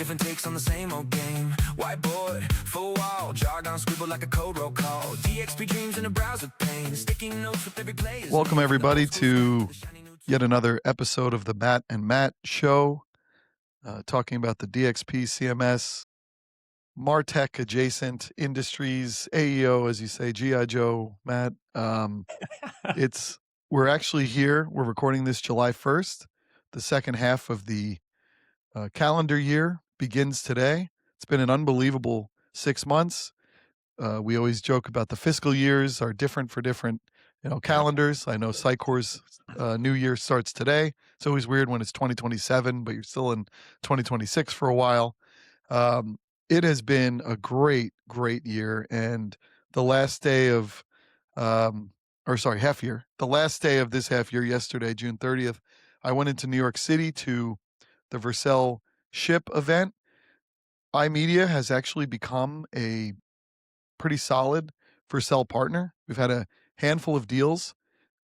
different takes on the same old game. Whiteboard, full wall, jargon scribbled like a code roll call. DXP dreams in a browser pane, sticking notes with every player. Welcome everybody to yet another episode of the Matt and Matt Show, talking about the DXP, CMS, MarTech adjacent industries, AEO, as you say, G.I. Joe, Matt. We're actually here. We're recording this July 1st. The second half of the calendar year begins today. It's been an unbelievable 6 months. We always joke about the fiscal years are different for different, calendars. I know Sitecore's new year starts today. It's always weird when it's 2027, but you're still in 2026 for a while. It has been a great, great year. And the last day of, half year, the last day of this half year, yesterday, June 30th, I went into New York City to the Vercel Ship event. iMedia has actually become a pretty solid Vercel partner. We've had a handful of deals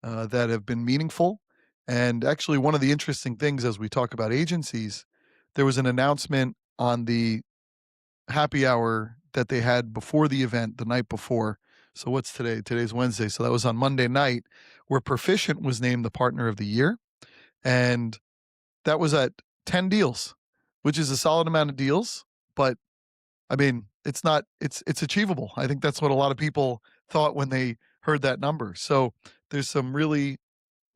that have been meaningful. And actually, one of the interesting things as we talk about agencies, there was an announcement on the happy hour that they had before the event, the night before. So what's today? Today's Wednesday. So that was on Monday night, where Proficient was named the partner of the year. And that was at 10 deals, which is a solid amount of deals. But I mean, it's achievable. I think that's what a lot of people thought when they heard that number. So there's some really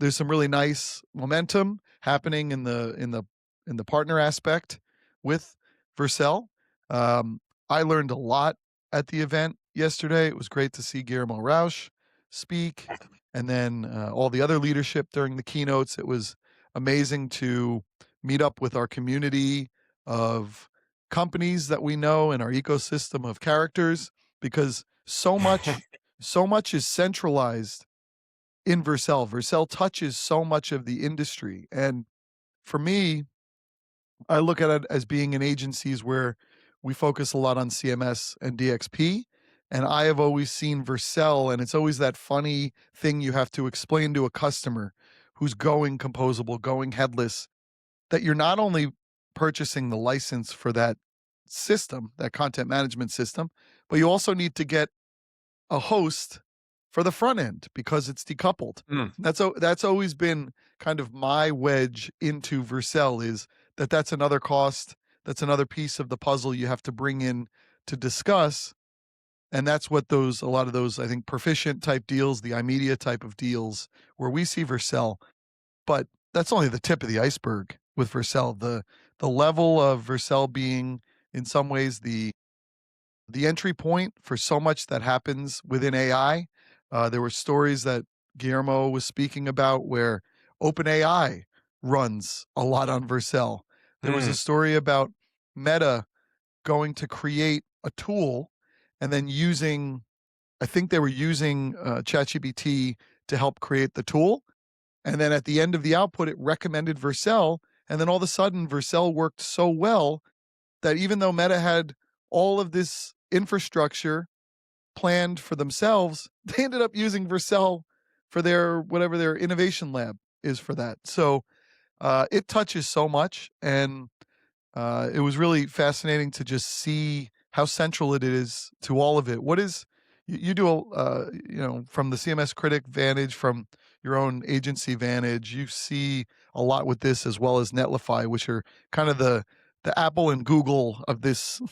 nice momentum happening in the partner aspect with Vercel. I learned a lot at the event yesterday. It was great to see Guillermo Rausch speak, and then all the other leadership during the keynotes. It was amazing to meet up with our community of companies that we know in our ecosystem of characters, because so much is centralized in Vercel. Vercel touches so much of the industry. And for me, I look at it as being in agencies where we focus a lot on CMS and DXP. And I have always seen Vercel, and it's always that funny thing you have to explain to a customer who's going composable, going headless, that you're not only purchasing the license for that system, that content management system, but you also need to get a host for the front end because it's decoupled. That's always been kind of my wedge into Vercel, is that's another cost, that's another piece of the puzzle you have to bring in to discuss. And that's what a lot of those, I think, Proficient type deals, the iMedia type of deals, where we see Vercel. But that's only the tip of the iceberg with Vercel. The level of Vercel being, in some ways, the entry point for so much that happens within AI. There were stories that Guillermo was speaking about where OpenAI runs a lot on Vercel. There was a story about Meta going to create a tool and then I think they were using ChatGPT to help create the tool. And then at the end of the output, it recommended Vercel. And then all of a sudden, Vercel worked so well that even though Meta had all of this infrastructure planned for themselves, they ended up using Vercel for whatever their innovation lab is for that. So it touches so much. And it was really fascinating to just see how central it is to all of it. What is, you do, from the CMS critic vantage, from your own agency vantage, you see a lot with this, as well as Netlify, which are kind of the Apple and Google of this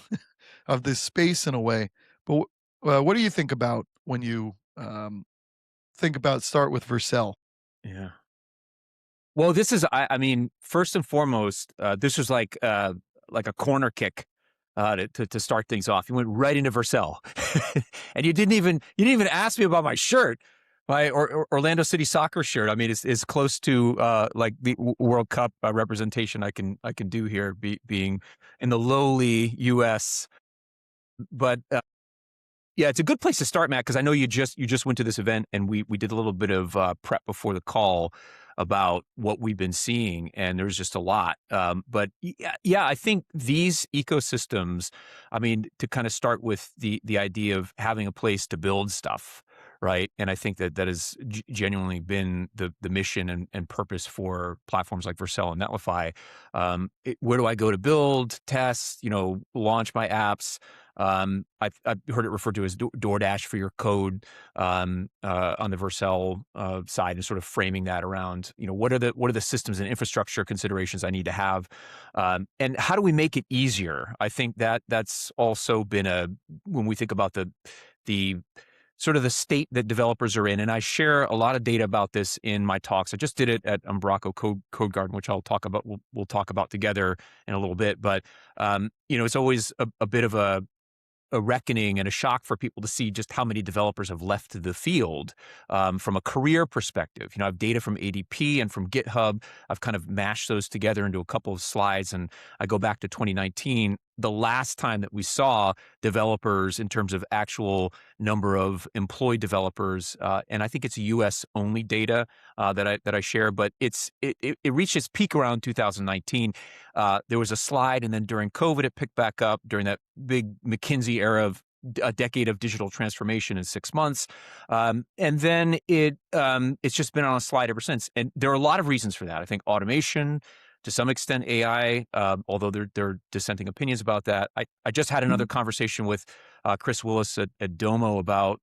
of this space in a way. But what do you think about when you start with Vercel? Yeah. Well, this is, I mean, first and foremost, this was like a corner kick to start things off. You went right into Vercel, and you didn't even ask me about my shirt, my Orlando City soccer shirt. I mean, it's close to like the World Cup representation I can do here, being in the lowly U.S. But yeah, it's a good place to start, Matt, because I know you just went to this event, and we did a little bit of prep before the call about what we've been seeing, and there's just a lot. But yeah, I think these ecosystems, I mean, to kind of start with the idea of having a place to build stuff, right? And I think that that has genuinely been the mission and purpose for platforms like Vercel and Netlify. Where do I go to build, test, launch my apps? I've heard it referred to as DoorDash for your code on the Vercel side, and sort of framing that around, what are the systems and infrastructure considerations I need to have, and how do we make it easier? I think that's also been when we think about the sort of the state that developers are in. And I share a lot of data about this in my talks. I just did it at Umbraco Codegarden, which I'll talk about. We'll talk about together in a little bit. But it's always a bit of a reckoning and a shock for people to see just how many developers have left the field from a career perspective. I have data from ADP and from GitHub. I've kind of mashed those together into a couple of slides, and I go back to 2019. The last time that we saw developers in terms of actual number of employed developers, and I think it's U.S. only data that I share, but it reached its peak around 2019. There was a slide, and then during COVID, it picked back up during that big McKinsey era of a decade of digital transformation in 6 months, and then it's just been on a slide ever since. And there are a lot of reasons for that. I think automation, to some extent AI, although there are dissenting opinions about that. I just had another conversation with Chris Willis at Domo about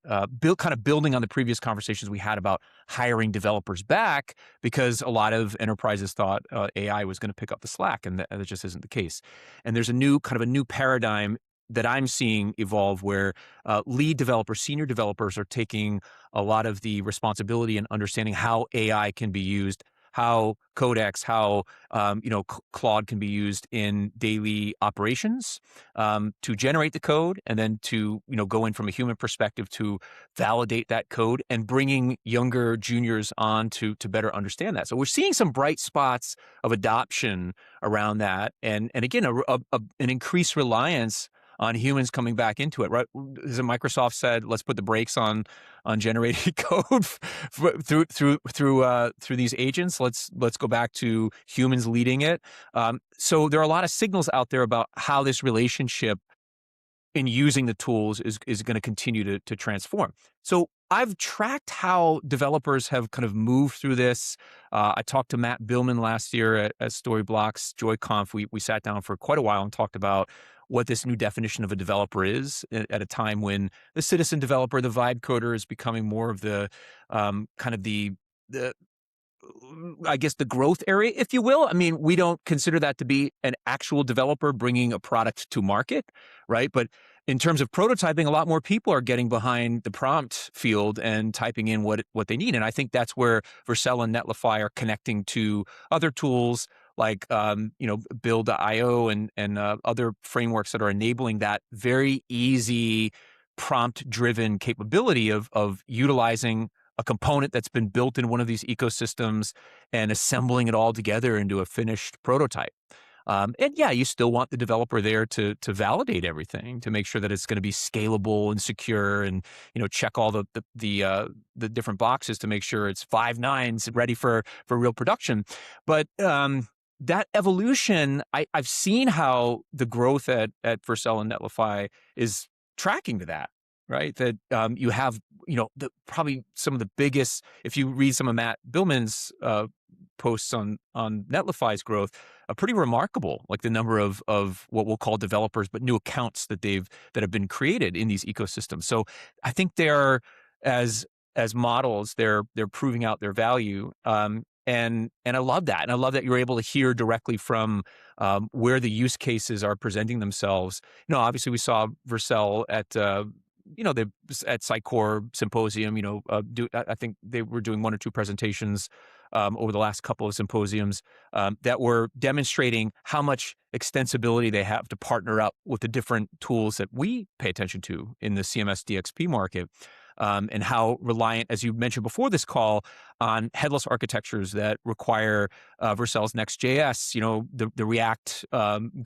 building on the previous conversations we had about hiring developers back, because a lot of enterprises thought AI was going to pick up the slack, and that just isn't the case. And there's a new paradigm that I'm seeing evolve where lead developers, senior developers are taking a lot of the responsibility and understanding how AI can be used, how Codex, how Claude can be used in daily operations to generate the code, and then to go in from a human perspective to validate that code, and bringing younger juniors on to better understand that. So we're seeing some bright spots of adoption around that, and again an increased reliance on humans coming back into it, right? As Microsoft said, let's put the brakes on generating code through these agents. Let's go back to humans leading it. So there are a lot of signals out there about how this relationship in using the tools is going to continue to transform. So I've tracked how developers have kind of moved through this. I talked to Matt Billman last year at Storyblocks JoyConf. We sat down for quite a while and talked about what this new definition of a developer is at a time when the citizen developer, the vibe coder, is becoming more of the kind of the I guess the growth area, if you will. I mean, we don't consider that to be an actual developer bringing a product to market, right? But in terms of prototyping, a lot more people are getting behind the prompt field and typing in what they need. And I think that's where Vercel and Netlify are connecting to other tools like Build.io and other frameworks that are enabling that very easy prompt-driven capability of utilizing a component that's been built in one of these ecosystems and assembling it all together into a finished prototype. And yeah, you still want the developer there to validate everything, to make sure that it's going to be scalable and secure, and check all the different boxes to make sure it's 5 nines ready for real production. But that evolution, I've seen how the growth at Vercel and Netlify is tracking to that. Right, that you have probably some of the biggest. If you read some of Matt Billman's posts on Netlify's growth, pretty remarkable. Like the number of what we'll call developers, but new accounts that have been created in these ecosystems. So I think they're as models, they're proving out their value. And I love that. And I love that you're able to hear directly from where the use cases are presenting themselves. Obviously we saw Vercel at at Sitecore Symposium, I think they were doing 1 or 2 presentations over the last couple of symposiums that were demonstrating how much extensibility they have to partner up with the different tools that we pay attention to in the CMS DXP market. And how reliant, as you mentioned before this call, on headless architectures that require Vercel's Next.js, the React,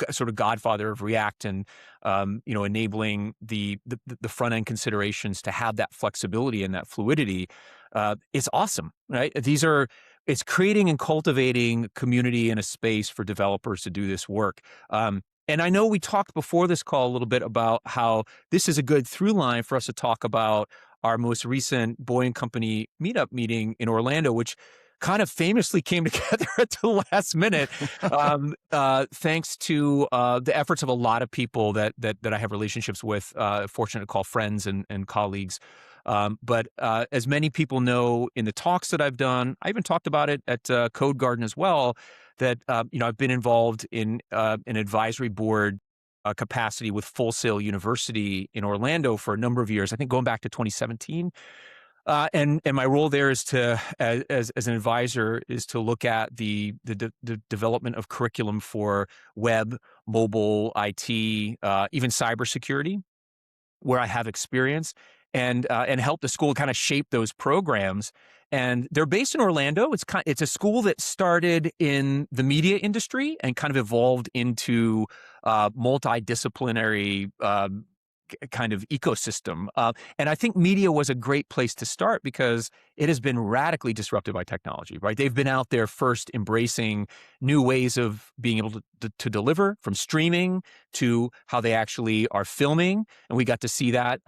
sort of godfather of React, and enabling the front end considerations to have that flexibility and that fluidity. It's awesome, right? It's creating and cultivating community and a space for developers to do this work. And I know we talked before this call a little bit about how this is a good through line for us to talk about our most recent Boye and Company meetup meeting in Orlando, which kind of famously came together at the last minute, thanks to the efforts of a lot of people that I have relationships with, fortunate to call friends and colleagues. But as many people know in the talks that I've done, I even talked about it at Codegarden as well, that I've been involved in an advisory board capacity with Full Sail University in Orlando for a number of years, I think going back to 2017. And my role there is to, as an advisor, is to look at the development of curriculum for web, mobile, IT, even cybersecurity, where I have experience, and help the school kind of shape those programs. And they're based in Orlando. It's a school that started in the media industry and kind of evolved into multidisciplinary kind of ecosystem. And I think media was a great place to start because it has been radically disrupted by technology, right? They've been out there first embracing new ways of being able to deliver, from streaming to how they actually are filming. And we got to see that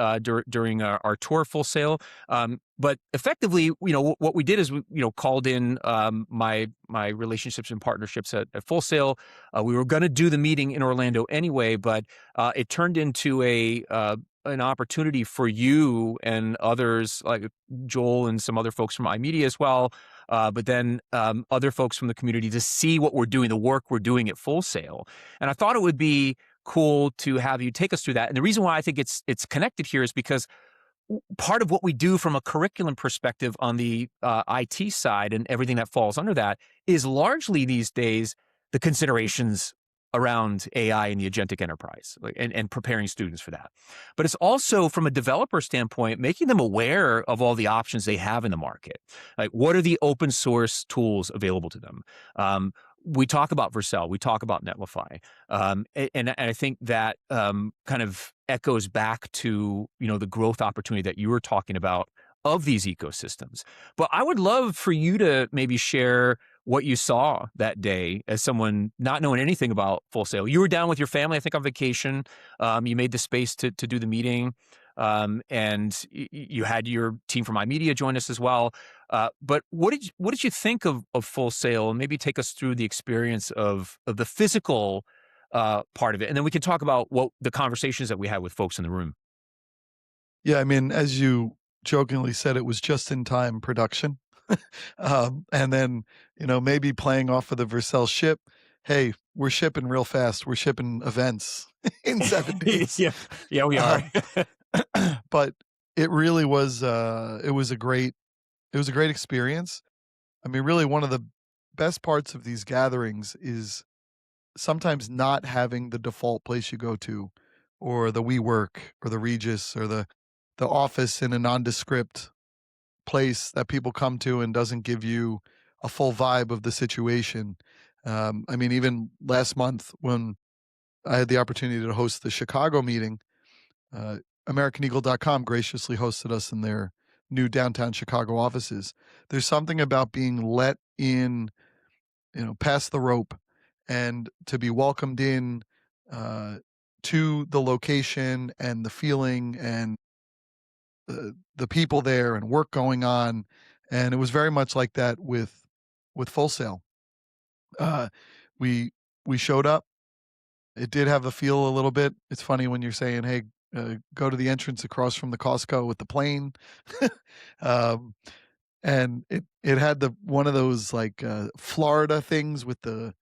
during our tour, Full Sail. But effectively, what we did is we, called in my relationships and partnerships at Full Sail. We were going to do the meeting in Orlando anyway, but it turned into an opportunity for you and others, like Joel and some other folks from iMedia as well, but then other folks from the community, to see what we're doing, the work we're doing at Full Sail. And I thought it would be cool to have you take us through that. And the reason why I think it's connected here is because part of what we do from a curriculum perspective on the IT side and everything that falls under that is largely these days the considerations around AI and the agentic enterprise, and preparing students for that. But it's also, from a developer standpoint, making them aware of all the options they have in the market. Like, what are the open source tools available to them? We talk about Vercel, we talk about Netlify, and I think that kind of echoes back to the growth opportunity that you were talking about of these ecosystems. But I would love for you to maybe share what you saw that day as someone not knowing anything about Full Sail. You were down with your family, I think, on vacation. You made the space to do the meeting, and you had your team from iMedia join us as well. But what did you think of Full Sail? And maybe take us through the experience of the physical part of it, and then we can talk about what the conversations that we had with folks in the room. Yeah, I mean, as you jokingly said, it was just in time production. And then, maybe playing off of the Vercel Ship. Hey, we're shipping real fast. We're shipping events in 7 days. Yeah, we are. But it really was, it was a great experience. I mean, really, one of the best parts of these gatherings is sometimes not having the default place you go to, or the WeWork, or the Regis, or the office in a nondescript place that people come to and doesn't give you a full vibe of the situation. I mean, even last month when I had the opportunity to host the Chicago meeting, AmericanEagle.com graciously hosted us in their new downtown Chicago offices. There's something about being let in, past the rope, and to be welcomed in to the location and the feeling and the people there and work going on. And it was very much like that with Full Sail. We showed up. It did have a feel a little bit. It's funny when you're saying, hey, go to the entrance across from the Costco with the plane. And it had one of those like Florida things with the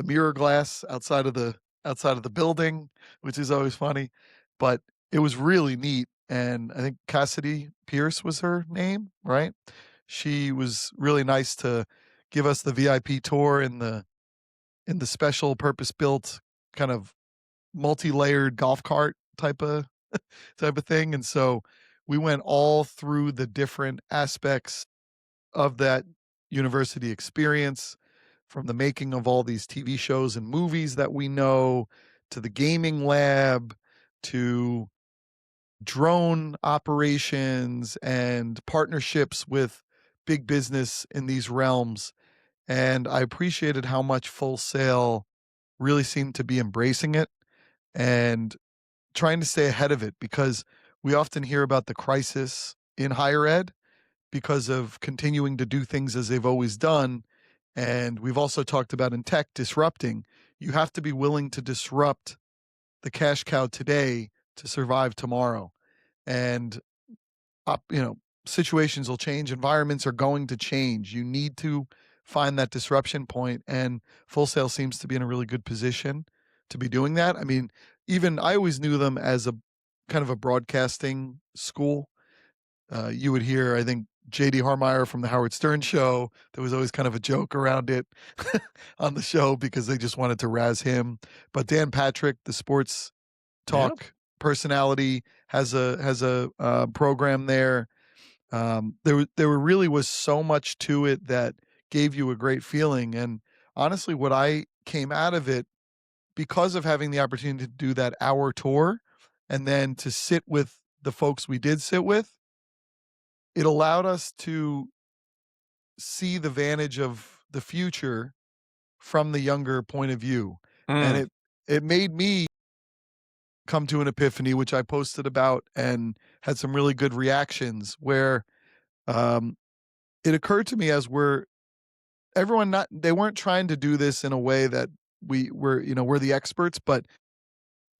mirror glass outside of the building, which is always funny. But it was really neat. And I think Cassidy Pierce was her name, right? She was really nice to give us the VIP tour in the special purpose-built kind of multi-layered golf cart type of thing. And so we went all through the different aspects of that university experience, from the making of all these TV shows and movies that we know, to the gaming lab, to drone operations and partnerships with big business in these realms. And I appreciated how much Full Sail really seemed to be embracing it and trying to stay ahead of it, because we often hear about the crisis in higher ed because of continuing to do things as they've always done. And we've also talked about in tech disrupting. You have to be willing to disrupt the cash cow today to survive tomorrow. And situations will change, environments are going to change. You need to find that disruption point, and Full Sail seems to be in a really good position to be doing that. I mean, even I always knew them as a kind of a broadcasting school. You would hear, I think, J.D. Harmeyer from the Howard Stern show. There was always kind of a joke around it on the show because they just wanted to razz him. But Dan Patrick, the sports talk personality, has a program there. There really was so much to it that gave you a great feeling. And honestly, what I came out of it, because of having the opportunity to do that hour tour and then to sit with the folks we did sit with, it allowed us to see the vantage of the future from the younger point of view. And it made me come to an epiphany, which I posted about and had some really good reactions, where it occurred to me as they weren't trying to do this in a way that we're the experts, but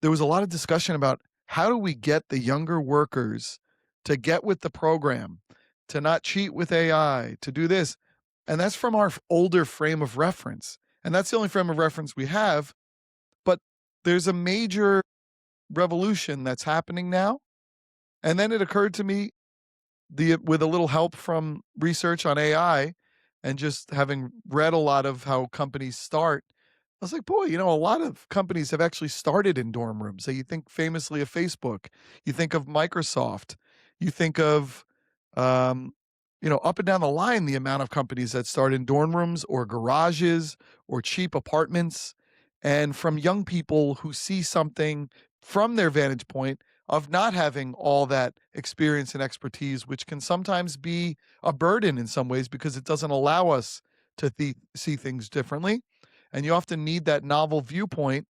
there was a lot of discussion about how do we get the younger workers to get with the program, to not cheat with AI, to do this. And that's from our older frame of reference. And that's the only frame of reference we have. But there's a major revolution that's happening now. And then it occurred to me, with a little help from research on AI and just having read a lot of how companies start, I was like, boy, a lot of companies have actually started in dorm rooms. So you think famously of Facebook, you think of Microsoft, you think of, up and down the line, the amount of companies that start in dorm rooms or garages or cheap apartments, and from young people who see something from their vantage point of not having all that experience and expertise, which can sometimes be a burden in some ways because it doesn't allow us to see things differently. And you often need that novel viewpoint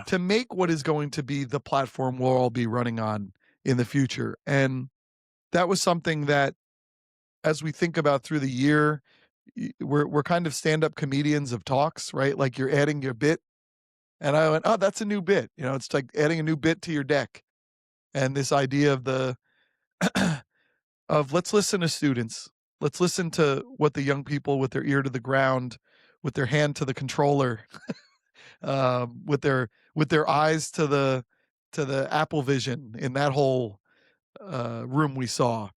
to make what is going to be the platform we'll all be running on in the future. And that was something that, as we think about through the year, we're kind of stand-up comedians of talks, right? Like you're adding your bit. And I went, oh, that's a new bit. It's like adding a new bit to your deck. And this idea of let's listen to students. Let's listen to what the young people with their ear to the ground, with their hand to the controller, with their eyes to the Apple Vision in that whole room we saw.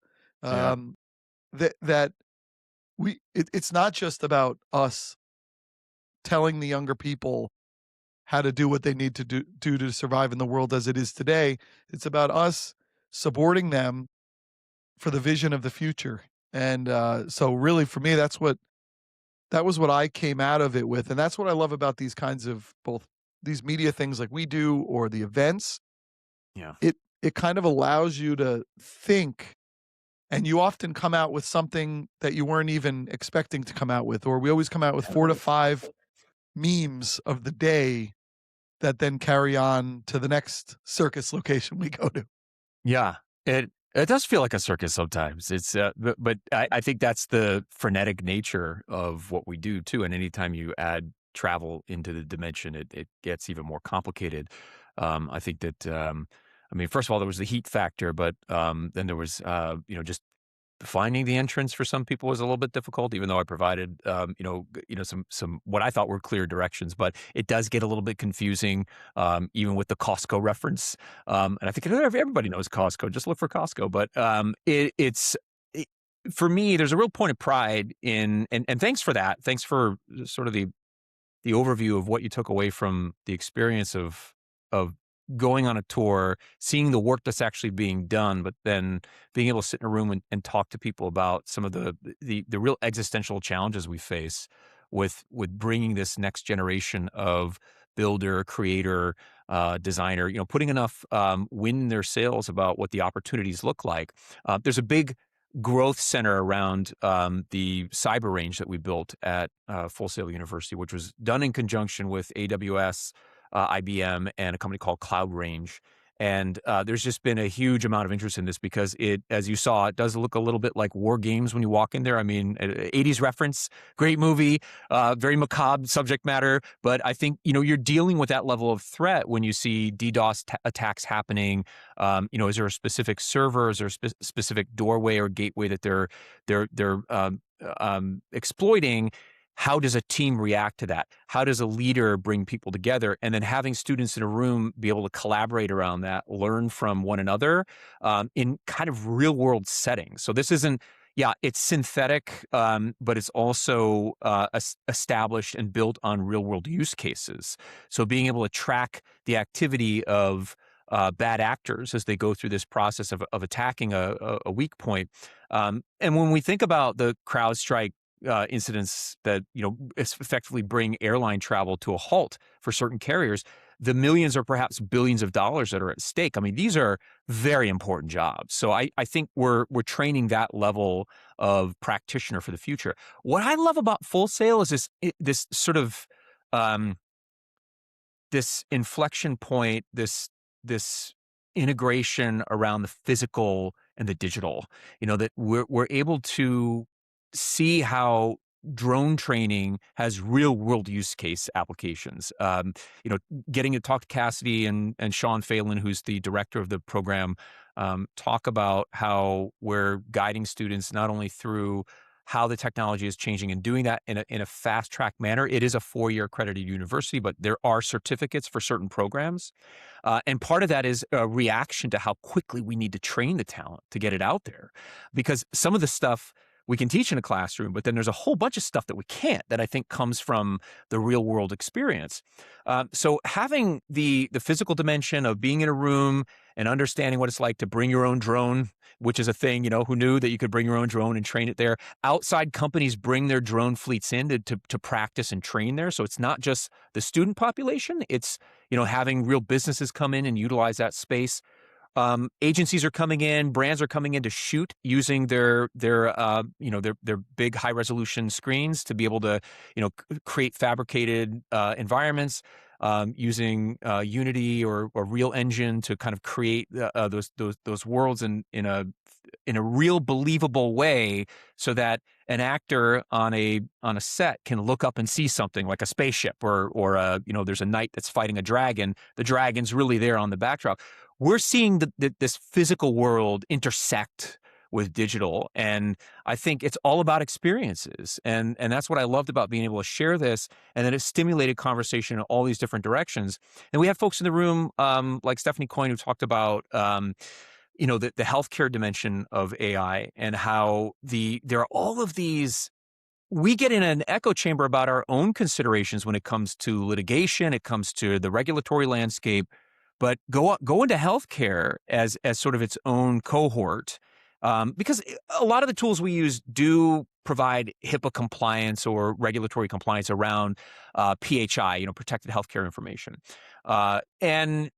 It's not just about us telling the younger people how to do what they need to do to survive in the world as it is today. It's about us supporting them for the vision of the future. And so really for me, that was what I came out of it with. And that's what I love about these kinds of both these media things like we do or the events. Yeah. It kind of allows you to think, and you often come out with something that you weren't even expecting to come out with, or we always come out with 4 to 5 memes of the day that then carry on to the next circus location we go to. Yeah, it does feel like a circus sometimes. It's but I think that's the frenetic nature of what we do too. And anytime you add travel into the dimension, it gets even more complicated. I think that first of all, there was the heat factor, but then there was just finding the entrance for some people was a little bit difficult, even though I provided, some what I thought were clear directions. But it does get a little bit confusing, even with the Costco reference. And I think everybody knows Costco. Just look for Costco. But for me, there's a real point of pride in, and thanks for that. Thanks for sort of the overview of what you took away from the experience of going on a tour, seeing the work that's actually being done, but then being able to sit in a room and talk to people about some of the real existential challenges we face with bringing this next generation of builder, creator, designer, putting enough wind in their sails about what the opportunities look like. There's a big growth center around the cyber range that we built at Full Sail University, which was done in conjunction with AWS, IBM, and a company called Cloud Range. And there's just been a huge amount of interest in this because it, as you saw, it does look a little bit like War Games when you walk in there. I mean, 80s reference, great movie, very macabre subject matter. But I think, you're dealing with that level of threat when you see DDoS attacks happening. Is there a specific server? Is there a specific doorway or gateway that they're exploiting? How does a team react to that? How does a leader bring people together? And then having students in a room be able to collaborate around that, learn from one another in kind of real world settings. So this isn't, it's synthetic, but it's also established and built on real world use cases. So being able to track the activity of bad actors as they go through this process of attacking a weak point. And when we think about the CrowdStrike incidents that effectively bring airline travel to a halt for certain carriers, the millions or perhaps billions of dollars that are at stake. I mean, these are very important jobs. So I think we're training that level of practitioner for the future. What I love about Full Sail is this sort of this inflection point, this integration around the physical and the digital. That we're able to see how drone training has real world use case applications. Getting to talk to Cassidy and Sean Phelan, who's the director of the program, talk about how we're guiding students not only through how the technology is changing and doing that in a fast track manner. It is a 4-year accredited university, but there are certificates for certain programs. And part of that is a reaction to how quickly we need to train the talent to get it out there. Because some of the stuff we can teach in a classroom, but then there's a whole bunch of stuff that we can't, that I think comes from the real world experience. So having the physical dimension of being in a room and understanding what it's like to bring your own drone, which is a thing, who knew that you could bring your own drone and train it there. Outside companies bring their drone fleets in to practice and train there. So it's not just the student population, it's, having real businesses come in and utilize that space. Agencies are coming in, brands are coming in to shoot using their big high resolution screens to be able to, create fabricated environments, using Unity or Real Engine to kind of create those worlds in a real believable way, so that an actor on a set can look up and see something like a spaceship or there's a knight that's fighting a dragon. The dragon's really there on the backdrop. We're seeing this physical world intersect with digital, and I think it's all about experiences, and that's what I loved about being able to share this, and then it stimulated conversation in all these different directions. And we have folks in the room like Stephanie Coyne, who talked about the healthcare dimension of AI and how there are all of these. We get in an echo chamber about our own considerations when it comes to litigation, it comes to the regulatory landscape, but go into healthcare as sort of its own cohort, because a lot of the tools we use do provide HIPAA compliance or regulatory compliance around PHI, protected healthcare information, and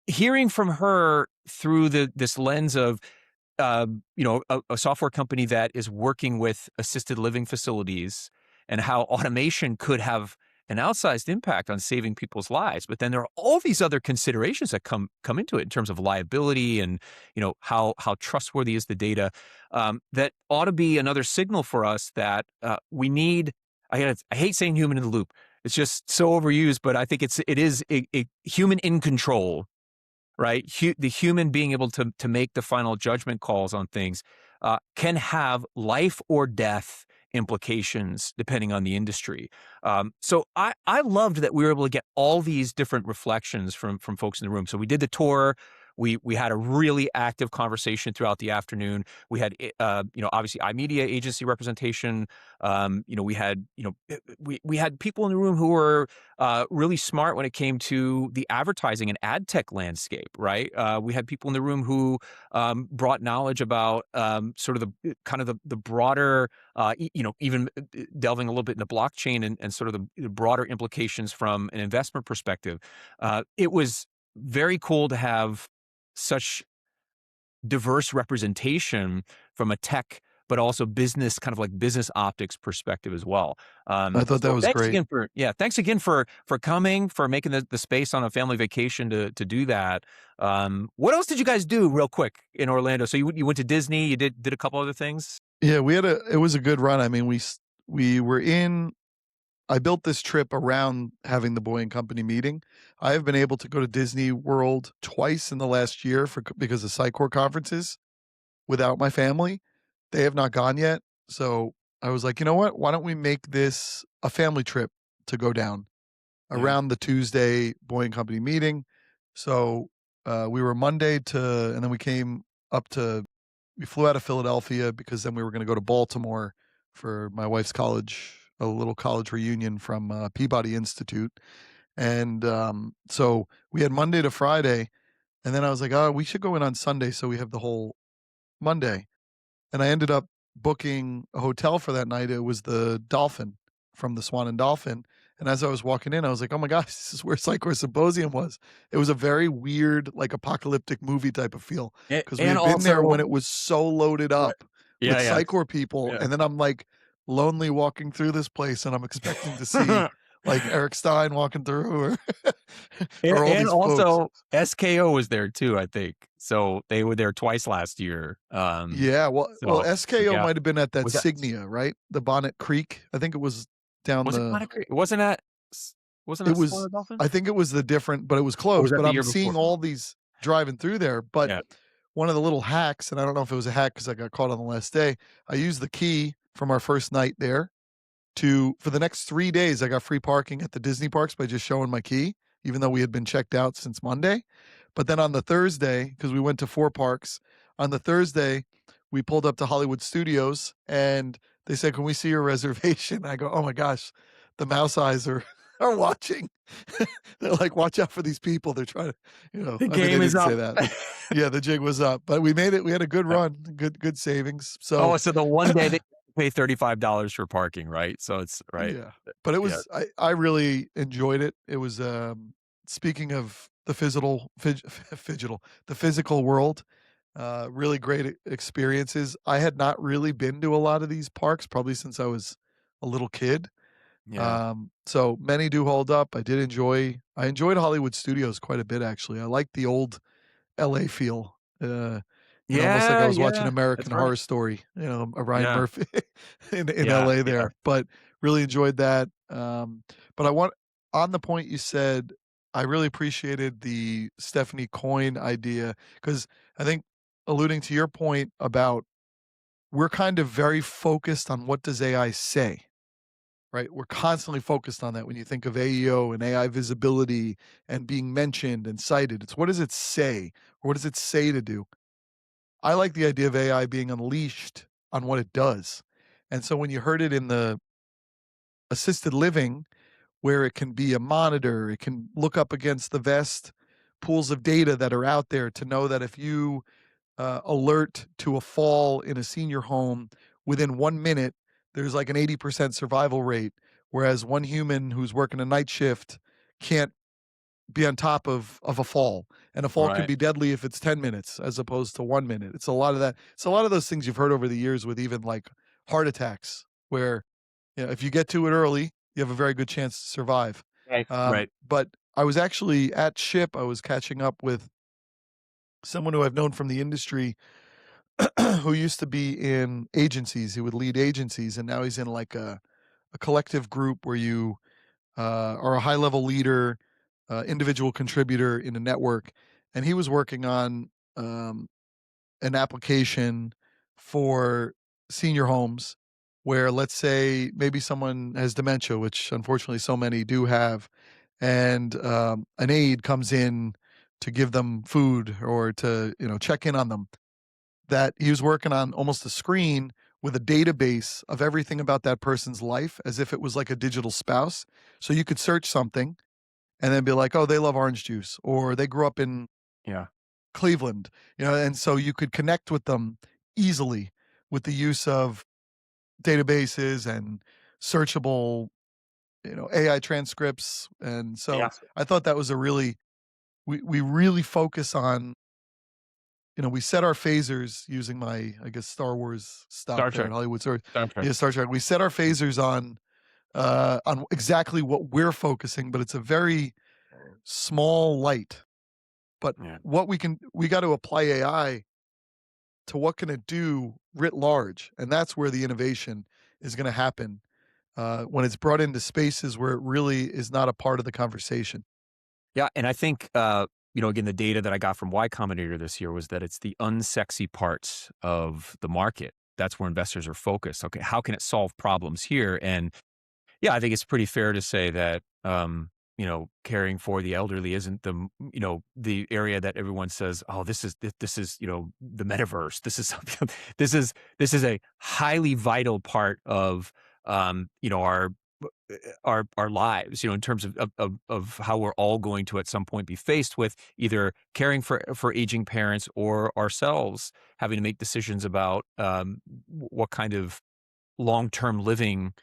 hearing from her through this lens of a software company that is working with assisted living facilities and how automation could have an outsized impact on saving people's lives. But then there are all these other considerations that come into it in terms of liability and, how trustworthy is the data, that ought to be another signal for us that we need. I hate saying human in the loop. It's just so overused, but I think it is a human in control, right? The human being able to make the final judgment calls on things can have life or death implications depending on the industry. So I loved that we were able to get all these different reflections from folks in the room. So we did the tour. We had a really active conversation throughout the afternoon. We had, obviously iMedia agency representation. We had people in the room who were really smart when it came to the advertising and ad tech landscape, right? We had people in the room who brought knowledge about sort of the broader, even delving a little bit into blockchain and sort of the broader implications from an investment perspective. It was very cool to have such diverse representation from a tech but also business, kind of like business optics perspective as well. I thought that So was thanks great. again thanks again for coming, for making the space on a family vacation to do that. What else did you guys do real quick in Orlando? So you went to Disney, you did a couple other things? Yeah, it was a good run. I mean, we were in I built this trip around having the Boye and Company meeting. I have been able to go to Disney World twice in the last year because of Sitecore conferences without my family. They have not gone yet. So I was like, you know what? Why don't we make this a family trip to go down Yeah. around the Tuesday Boye and Company meeting? So we were Monday and then we flew out of Philadelphia because then we were going to go to Baltimore for my wife's a little college reunion from Peabody Institute. And so we had Monday to Friday. And then I was like, oh, we should go in on Sunday so we have the whole Monday. And I ended up booking a hotel for that night. It was the Dolphin from the Swan and Dolphin. And as I was walking in, I was like, oh my gosh, this is where Sitecore Symposium was. It was a very weird, like apocalyptic movie type of feel because we And had been there when also, it was so loaded right. up with Yeah, Sitecore people. yeah. And then I'm like lonely walking through this place and I'm expecting to see like Eric Stein walking through or all And these folks. also SKO was there too, I think. So they were there twice last year. Yeah, well, So SKO yeah. might have been at that Was that Signia, right? The Bonnet Creek. I think it was down was it the Bonnet Creek? Wasn't it that Swan was and Dolphin? I think it was the different, but it was Or close. was that But the I'm year before? seeing all these driving through there. But Yeah. one of the little hacks, and I don't know if it was a hack because I got caught on the last day. I used the key from our first night there for the next 3 days. I got free parking at the Disney parks by just showing my key, even though we had been checked out since Monday. But then on the Thursday, because we went to 4 parks, on the Thursday, we pulled up to Hollywood Studios and they said, "Can we see your reservation?" I go, "Oh my gosh, the mouse eyes are are watching." They're like, "Watch out for these people. They're trying to, The I mean, they game is didn't say up. that. Yeah, the jig was up, but we made it. We had a good run, good savings. So Oh, so the one day they pay $35 for parking, right? So it's right. yeah, but it Yeah. was I really enjoyed it. It was speaking of the the physical world, really great experiences. I had not really been to a lot of these parks probably since I was a little kid. Yeah. So many do hold up. I enjoyed Hollywood Studios quite a bit actually. I like the old LA feel. Almost like I Yeah, was watching yeah. That's American right. Horror Story, a Ryan Yeah. Murphy in Yeah, LA yeah. there, but really enjoyed that. But on the point you said, I really appreciated the Stephanie Coyne idea because I think alluding to your point about we're kind of very focused on what does AI say, right? We're constantly focused on that when you think of AEO and AI visibility and being mentioned and cited. It's what does it say or what does it say to do? I like the idea of AI being unleashed on what it does. And so when you heard it in the assisted living, where it can be a monitor, it can look up against the vast pools of data that are out there to know that if you alert to a fall in a senior home within 1 minute, there's like an 80% survival rate. Whereas one human who's working a night shift can't be on top of a fall, and a fall could Right. be deadly if it's 10 minutes as opposed to 1 minute. It's a lot of that. It's a lot of those things you've heard over the years with even like heart attacks, where if you get to it early, you have a very good chance to survive. Right. Right. But I was actually at Ship. I was catching up with someone who I've known from the industry who used to be in agencies. He would lead agencies, and now he's in like a collective group where you are a high level leader, individual contributor in a network. And he was working on an application for senior homes where, let's say, maybe someone has dementia, which unfortunately so many do have, and an aide comes in to give them food or to check in on them. That he was working on almost a screen with a database of everything about that person's life as if it was like a digital spouse. So you could search something and then be like, "Oh, they love orange juice," or "They grew up in Yeah. Cleveland," and so you could connect with them easily with the use of databases and searchable, AI transcripts. And so Yeah. I thought that was we really focus on we set our phasers using my, I guess, Star Wars stock Star there Trek. at Hollywood. Sorry, Star Trek. yeah, Star Trek. We set our phasers on exactly what we're focusing, but it's a very small light. But Yeah. we got to apply AI to what can it do writ large, and that's where the innovation is going to happen when it's brought into spaces where it really is not a part of the conversation. Yeah, and I think again, the data that I got from Y Combinator this year was that it's the unsexy parts of the market. That's where investors are focused. Okay, how can it solve problems here? And yeah, I think it's pretty fair to say that caring for the elderly isn't the area that everyone says, oh, this is the metaverse. This is something. This is a highly vital part of our lives, in terms of how we're all going to at some point be faced with either caring for aging parents or ourselves having to make decisions about what kind of long-term living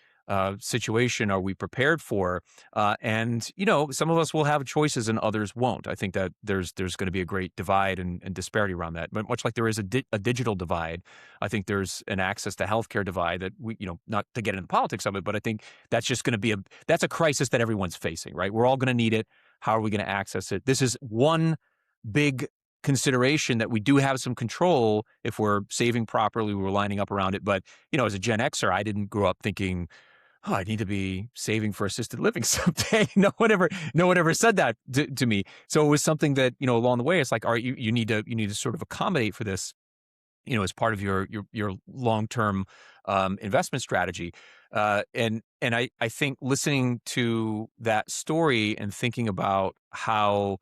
situation are we prepared for? And some of us will have choices and others won't. I think that there's going to be a great divide and disparity around that. But much like there is a digital divide, I think there's an access to healthcare divide that we, not to get into the politics of it, but I think that's just going to be that's a crisis that everyone's facing, right? We're all going to need it. How are we going to access it? This is one big consideration that we do have some control if we're saving properly, we're lining up around it. But, as a Gen Xer, I didn't grow up thinking, oh, I need to be saving for assisted living someday. No one ever said that to me. So it was something that, along the way, it's like, all right, you need to sort of accommodate for this, as part of your long-term investment strategy. And I think listening to that story and thinking about how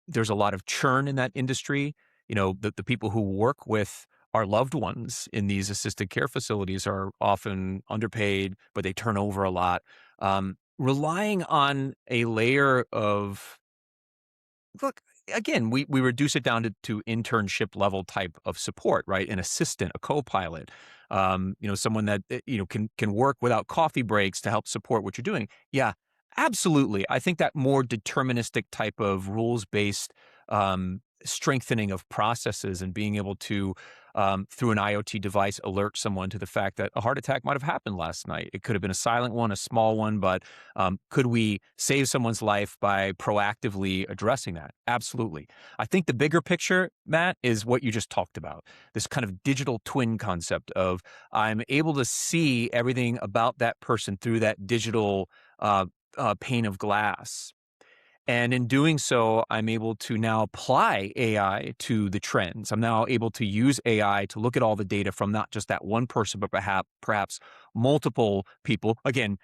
there's a lot of churn in that industry. The people who work with our loved ones in these assisted care facilities are often underpaid, but they turn over a lot. Relying on a layer of, look, again, we reduce it down to internship level type of support, right? An assistant, a co-pilot, someone that can work without coffee breaks to help support what you're doing. Yeah, absolutely. I think that more deterministic type of rules-based strengthening of processes and being able to, through an IoT device, alert someone to the fact that a heart attack might have happened last night. It could have been a silent one, a small one, but could we save someone's life by proactively addressing that? Absolutely. I think the bigger picture, Matt, is what you just talked about. This kind of digital twin concept of I'm able to see everything about that person through that digital pane of glass. And in doing so, I'm able to now apply AI to the trends. I'm now able to use AI to look at all the data from not just that one person, but perhaps multiple people. Again,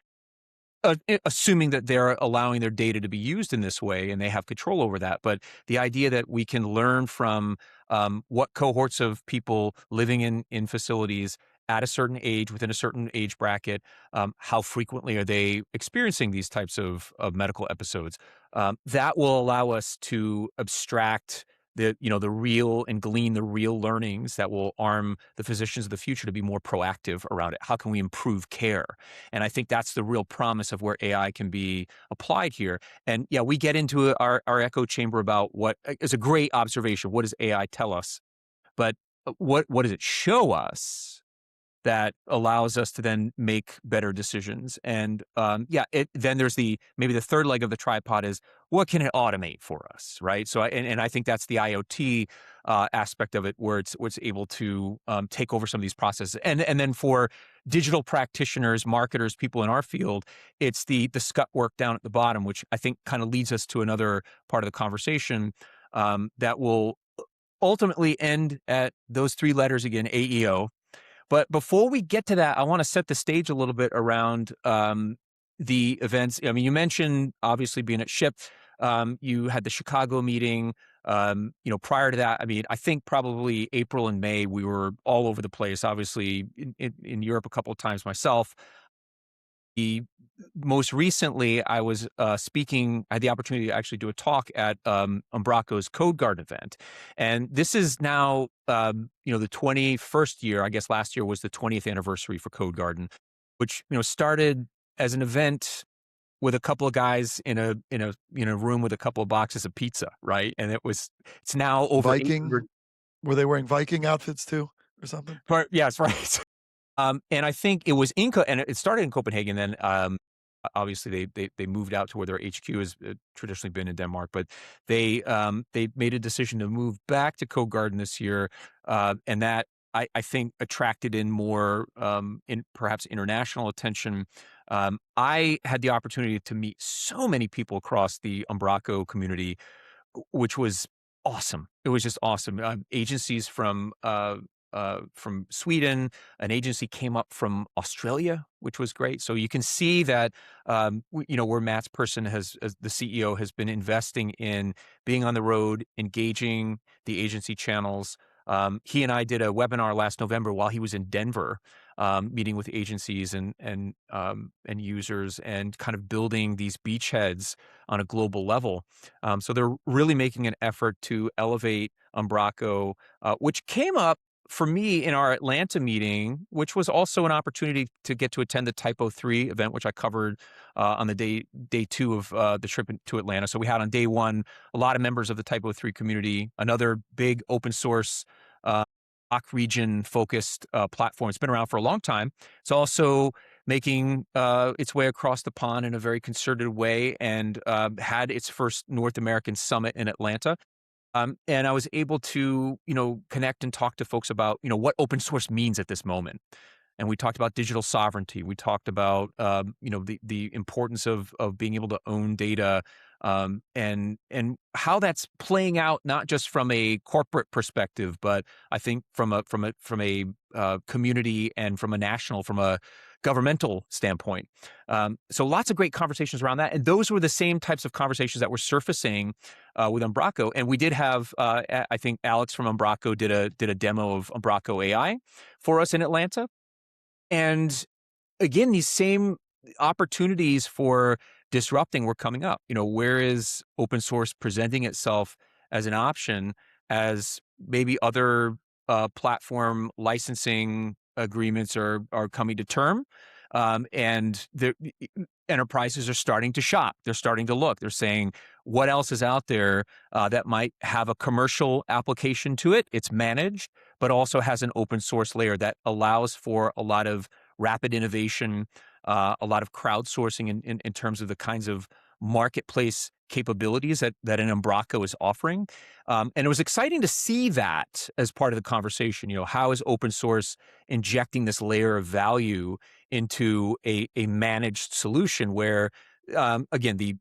assuming that they're allowing their data to be used in this way and they have control over that. But the idea that we can learn from what cohorts of people living in facilities at a certain age, within a certain age bracket, how frequently are they experiencing these types of medical episodes? That will allow us to abstract the real and glean the real learnings that will arm the physicians of the future to be more proactive around it. How can we improve care? And I think that's the real promise of where AI can be applied here. And yeah, we get into our echo chamber about what is a great observation. What does AI tell us? But what does it show us that allows us to then make better decisions? And then there's maybe the third leg of the tripod is what can it automate for us, right? So I think that's the IoT aspect of it, where it's able to take over some of these processes. And then for digital practitioners, marketers, people in our field, it's the scut work down at the bottom, which I think kind of leads us to another part of the conversation that will ultimately end at those three letters again, AEO. But before we get to that, I want to set the stage a little bit around the events. I mean, you mentioned obviously being at Ship. You had the Chicago meeting. Prior to that, I mean, I think probably April and May, we were all over the place. Obviously, in Europe a couple of times myself. Most recently, I was speaking. I had the opportunity to actually do a talk at Umbraco's Codegarden event, and this is now the 21st year. I guess last year was the 20th anniversary for Codegarden, which started as an event with a couple of guys in a room with a couple of boxes of pizza, right? And it's now over Viking 800. Were they wearing Viking outfits too or something? Yes, right. And I think it was and it started in Copenhagen. Then obviously they moved out to where their HQ has traditionally been in Denmark, but they made a decision to move back to Codegarden this year, and that I think attracted in more in perhaps international attention. I had the opportunity to meet so many people across the Umbraco community, which was awesome. It was just awesome. Agencies from Sweden, an agency came up from Australia, which was great. So you can see that, where Matt's person as the CEO has been investing in being on the road, engaging the agency channels. He and I did a webinar last November while he was in Denver, meeting with agencies and users and kind of building these beachheads on a global level. So they're really making an effort to elevate Umbraco, which came up for me in our Atlanta meeting, which was also an opportunity to get to attend the Typo 3 event, which I covered on the day two of the trip to Atlanta. So we had on day one a lot of members of the Typo 3 community, another big open source ROC region focused platform. It's been around for a long time. It's also making its way across the pond in a very concerted way, and had its first North American summit in Atlanta. And I was able to, connect and talk to folks about, what open source means at this moment. And we talked about digital sovereignty. We talked about, the importance of being able to own data, and how that's playing out not just from a corporate perspective, but I think from a community and from a governmental standpoint. So lots of great conversations around that, and those were the same types of conversations that were surfacing with Umbraco. And we did have, I think Alex from Umbraco did a demo of Umbraco AI for us in Atlanta. And again, these same opportunities for disrupting were coming up. Where is open source presenting itself as an option as maybe other platform licensing agreements are coming to term, and the enterprises are starting to shop. They're starting to look. They're saying, what else is out there that might have a commercial application to it? It's managed, but also has an open source layer that allows for a lot of rapid innovation, a lot of crowdsourcing in terms of the kinds of marketplace capabilities that an Umbraco is offering. And it was exciting to see that as part of the conversation. How is open source injecting this layer of value into a managed solution where, again, the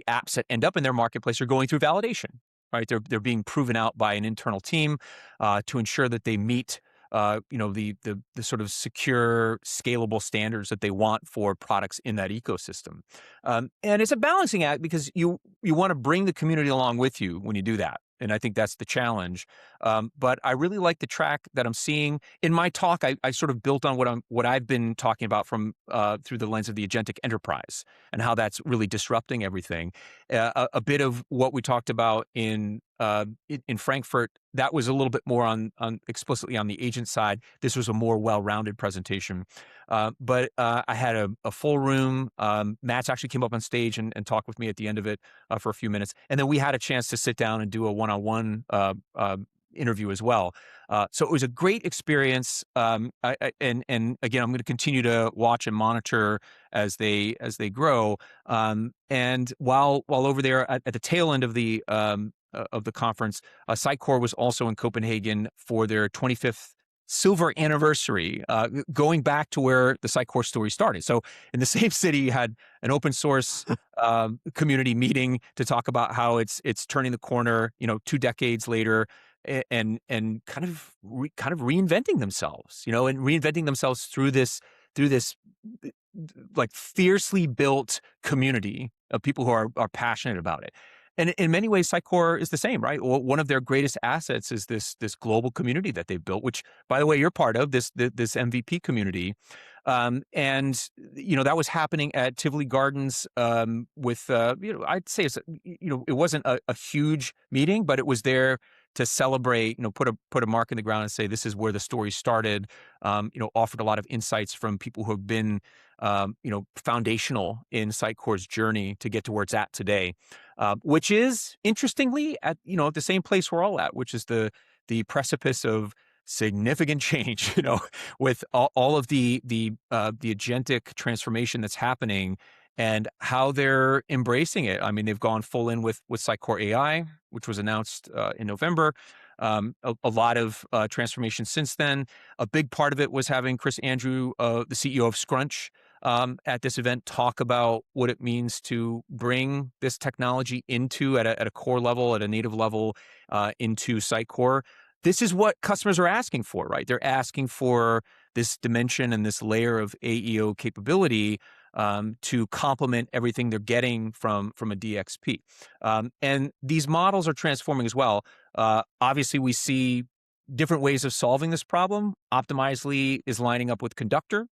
apps that end up in their marketplace are going through validation, right? They're being proven out by an internal team to ensure that they meet the sort of secure, scalable standards that they want for products in that ecosystem. And it's a balancing act because you want to bring the community along with you when you do that. And I think that's the challenge. But I really like the track that I'm seeing in my talk. I sort of built on what I've been talking about from through the lens of the agentic enterprise and how that's really disrupting everything. A bit of what we talked about in Frankfurt, that was a little bit more on explicitly on the agent side. This was a more well-rounded presentation. But I had a full room. Matt actually came up on stage and talked with me at the end of it for a few minutes. And then we had a chance to sit down and do a one-on-one interview as well. So it was a great experience. And again, I'm going to continue to watch and monitor as they grow. And while over there at the tail end of the conference, Sitecore was also in Copenhagen for their 25th silver anniversary, going back to where the Sitecore story started. So in the same city, you had an open source community meeting to talk about how it's turning the corner, 2 decades later, and kind of reinventing themselves, and reinventing themselves through this like fiercely built community of people who are passionate about it. And in many ways, Sitecore is the same, right? One of their greatest assets is this global community that they've built, which, by the way, you're part of this MVP community. And that was happening at Tivoli Gardens with I'd say it wasn't a huge meeting, but it was there to celebrate, put a mark in the ground and say this is where the story started. Offered a lot of insights from people who have been foundational in Sitecore's journey to get to where it's at today, which is interestingly at the same place we're all at, which is the the precipice of significant change, with all of the agentic transformation that's happening and how they're embracing it. I mean, they've gone full in with Sitecore AI, which was announced in November. A lot of transformation since then. A big part of it was having Chris Andrew, the CEO of Scrunch, at this event, talk about what it means to bring this technology into at a core level, at a native level, into Sitecore. This is what customers are asking for, right? They're asking for this dimension and this layer of AEO capability to complement everything they're getting from a DXP. And these models are transforming as well. Obviously, we see different ways of solving this problem. Optimizely is lining up with Conductor.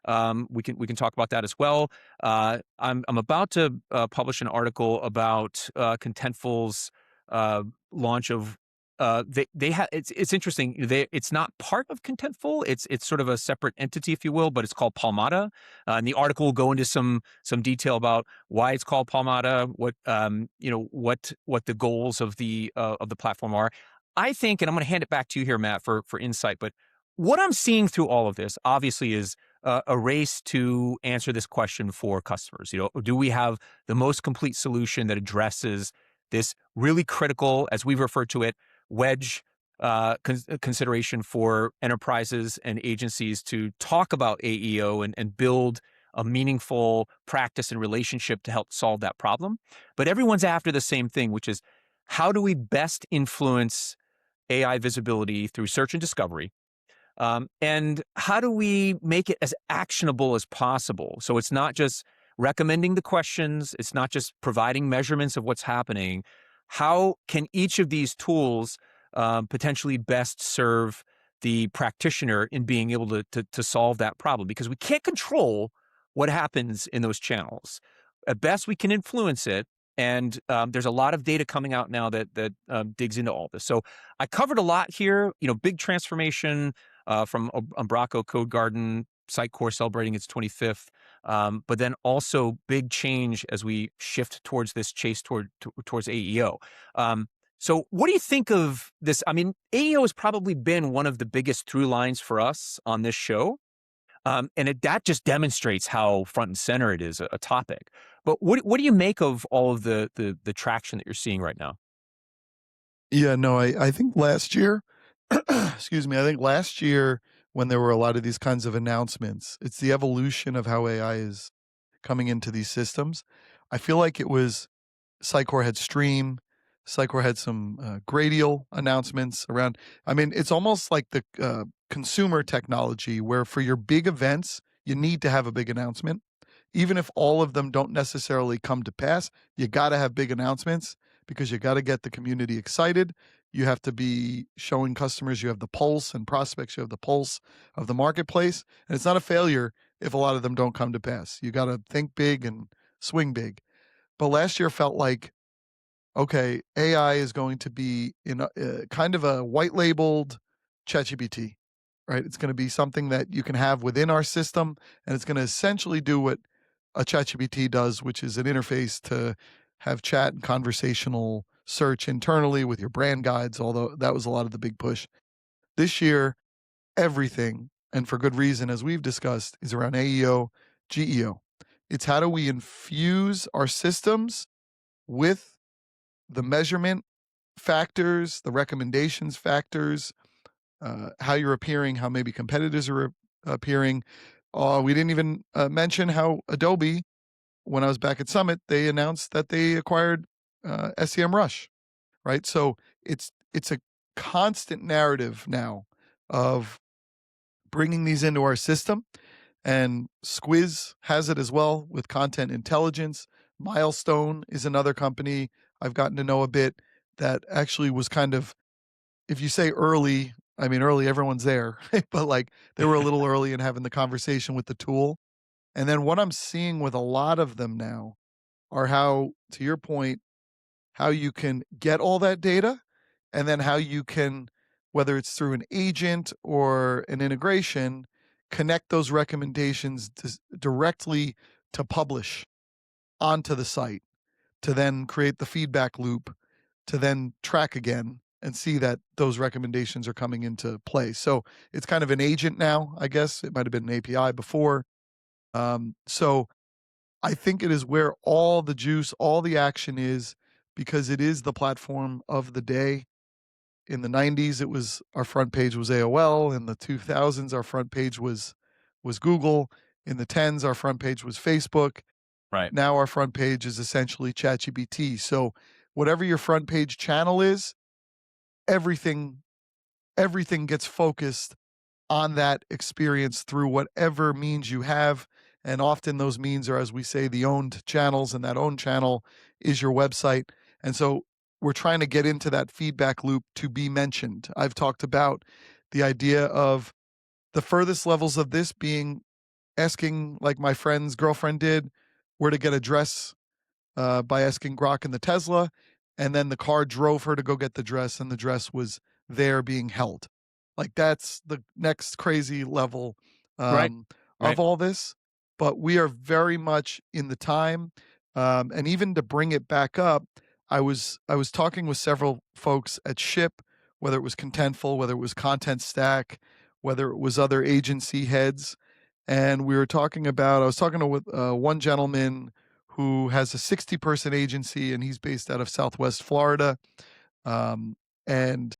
We can talk about that as well. I'm about to publish an article about Contentful's launch of. They have it's interesting. It's not part of Contentful. It's sort of a separate entity, if you will, but it's called Palmata. And the article will go into some detail about why it's called Palmata, what the goals of the platform are. I think, and I'm going to hand it back to you here, Matt, for insight. But what I'm seeing through all of this, obviously, is a race to answer this question for customers. Do we have the most complete solution that addresses this really critical, as we've referred to it, wedge consideration for enterprises and agencies to talk about AEO and build a meaningful practice and relationship to help solve that problem? But everyone's after the same thing, which is, how do we best influence AI visibility through search and discovery? And how do we make it as actionable as possible? So it's not just recommending the questions, it's not just providing measurements of what's happening. How can each of these tools potentially best serve the practitioner in being able to solve that problem? Because we can't control what happens in those channels. At best, we can influence it. And there's a lot of data coming out now that digs into all this. So I covered a lot here. Big transformation from Umbraco, Codegarden, Sitecore celebrating its 25th, but then also big change as we shift towards this chase towards AEO. So what do you think of this? I mean, AEO has probably been one of the biggest through lines for us on this show. And that just demonstrates how front and center it is a topic. But what do you make of all of the traction that you're seeing right now? Yeah, no, I think last year, excuse me, I think last year when there were a lot of these kinds of announcements, it's the evolution of how AI is coming into these systems. I feel like it was Sitecore had Stream, Sitecore had some Gradial announcements around. I mean, it's almost like the consumer technology where for your big events, you need to have a big announcement. Even if all of them don't necessarily come to pass, you got to have big announcements because you got to get the community excited. You have to be showing customers you have the pulse, and prospects you have the pulse of the marketplace. And it's not a failure if a lot of them don't come to pass. You got to think big and swing big. But last year felt like, okay, AI is going to be in kind of a white labeled ChatGPT, right? It's going to be something that you can have within our system, and it's going to essentially do what a ChatGPT does, which is an interface to have chat and conversational search internally with your brand guides, although that was a lot of the big push. This year, everything, and for good reason, as we've discussed, is around AEO, GEO. It's how do we infuse our systems with the measurement factors, the recommendations factors, how you're appearing, how maybe competitors are appearing. We didn't even mention how Adobe, when I was back at Summit, they announced that they acquired SEMrush, right? So it's a constant narrative now of bringing these into our system. And Squiz has it as well with content intelligence. Milestone is another company I've gotten to know a bit that actually was kind of, if you say early, I mean, early, everyone's there, but like they were a little early in having the conversation with the tool. And then what I'm seeing with a lot of them now are how, to your point, how you can get all that data and then how you can, whether it's through an agent or an integration, connect those recommendations directly to publish onto the site, to then create the feedback loop, to then track again, and see that those recommendations are coming into play. So it's kind of an agent now, I guess. It might have been an API before. So I think it is where all the juice, all the action is, because it is the platform of the day. In the 90s, it was our front page was AOL. In the 2000s, our front page was Google. In the 10s, our front page was Facebook. Right. Now our front page is essentially ChatGPT. So whatever your front page channel is, everything gets focused on that experience through whatever means you have. And often those means are, as we say, the owned channels, and that owned channel is your website. And so we're trying to get into that feedback loop to be mentioned. I've talked about the idea of the furthest levels of this being asking, like my friend's girlfriend did, where to get a dress by asking Grok in the Tesla. And then the car drove her to go get the dress, and the dress was there being held. Like, that's the next crazy level Right. of all this. But we are very much in the time. And even to bring it back up, I was talking with several folks at Ship, whether it was Contentful, whether it was Content Stack, whether it was other agency heads. And I was talking to one gentleman who has a 60-person agency, and he's based out of Southwest Florida. And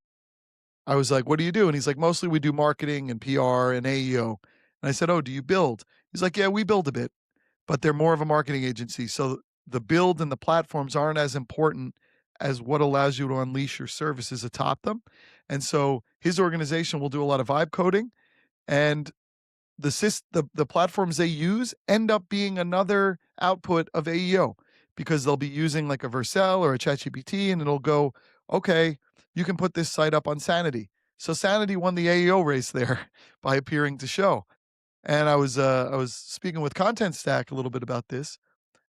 I was like, what do you do? And he's like, mostly we do marketing and PR and AEO. And I said, oh, do you build? He's like, yeah, we build a bit, but they're more of a marketing agency. So the build and the platforms aren't as important as what allows you to unleash your services atop them. And so his organization will do a lot of vibe coding, and the platforms they use end up being another output of AEO, because they'll be using like a Vercel or a ChatGPT, and it'll go, okay, you can put this site up on Sanity. So Sanity won the AEO race there by appearing to show. And I was speaking with Content Stack a little bit about this,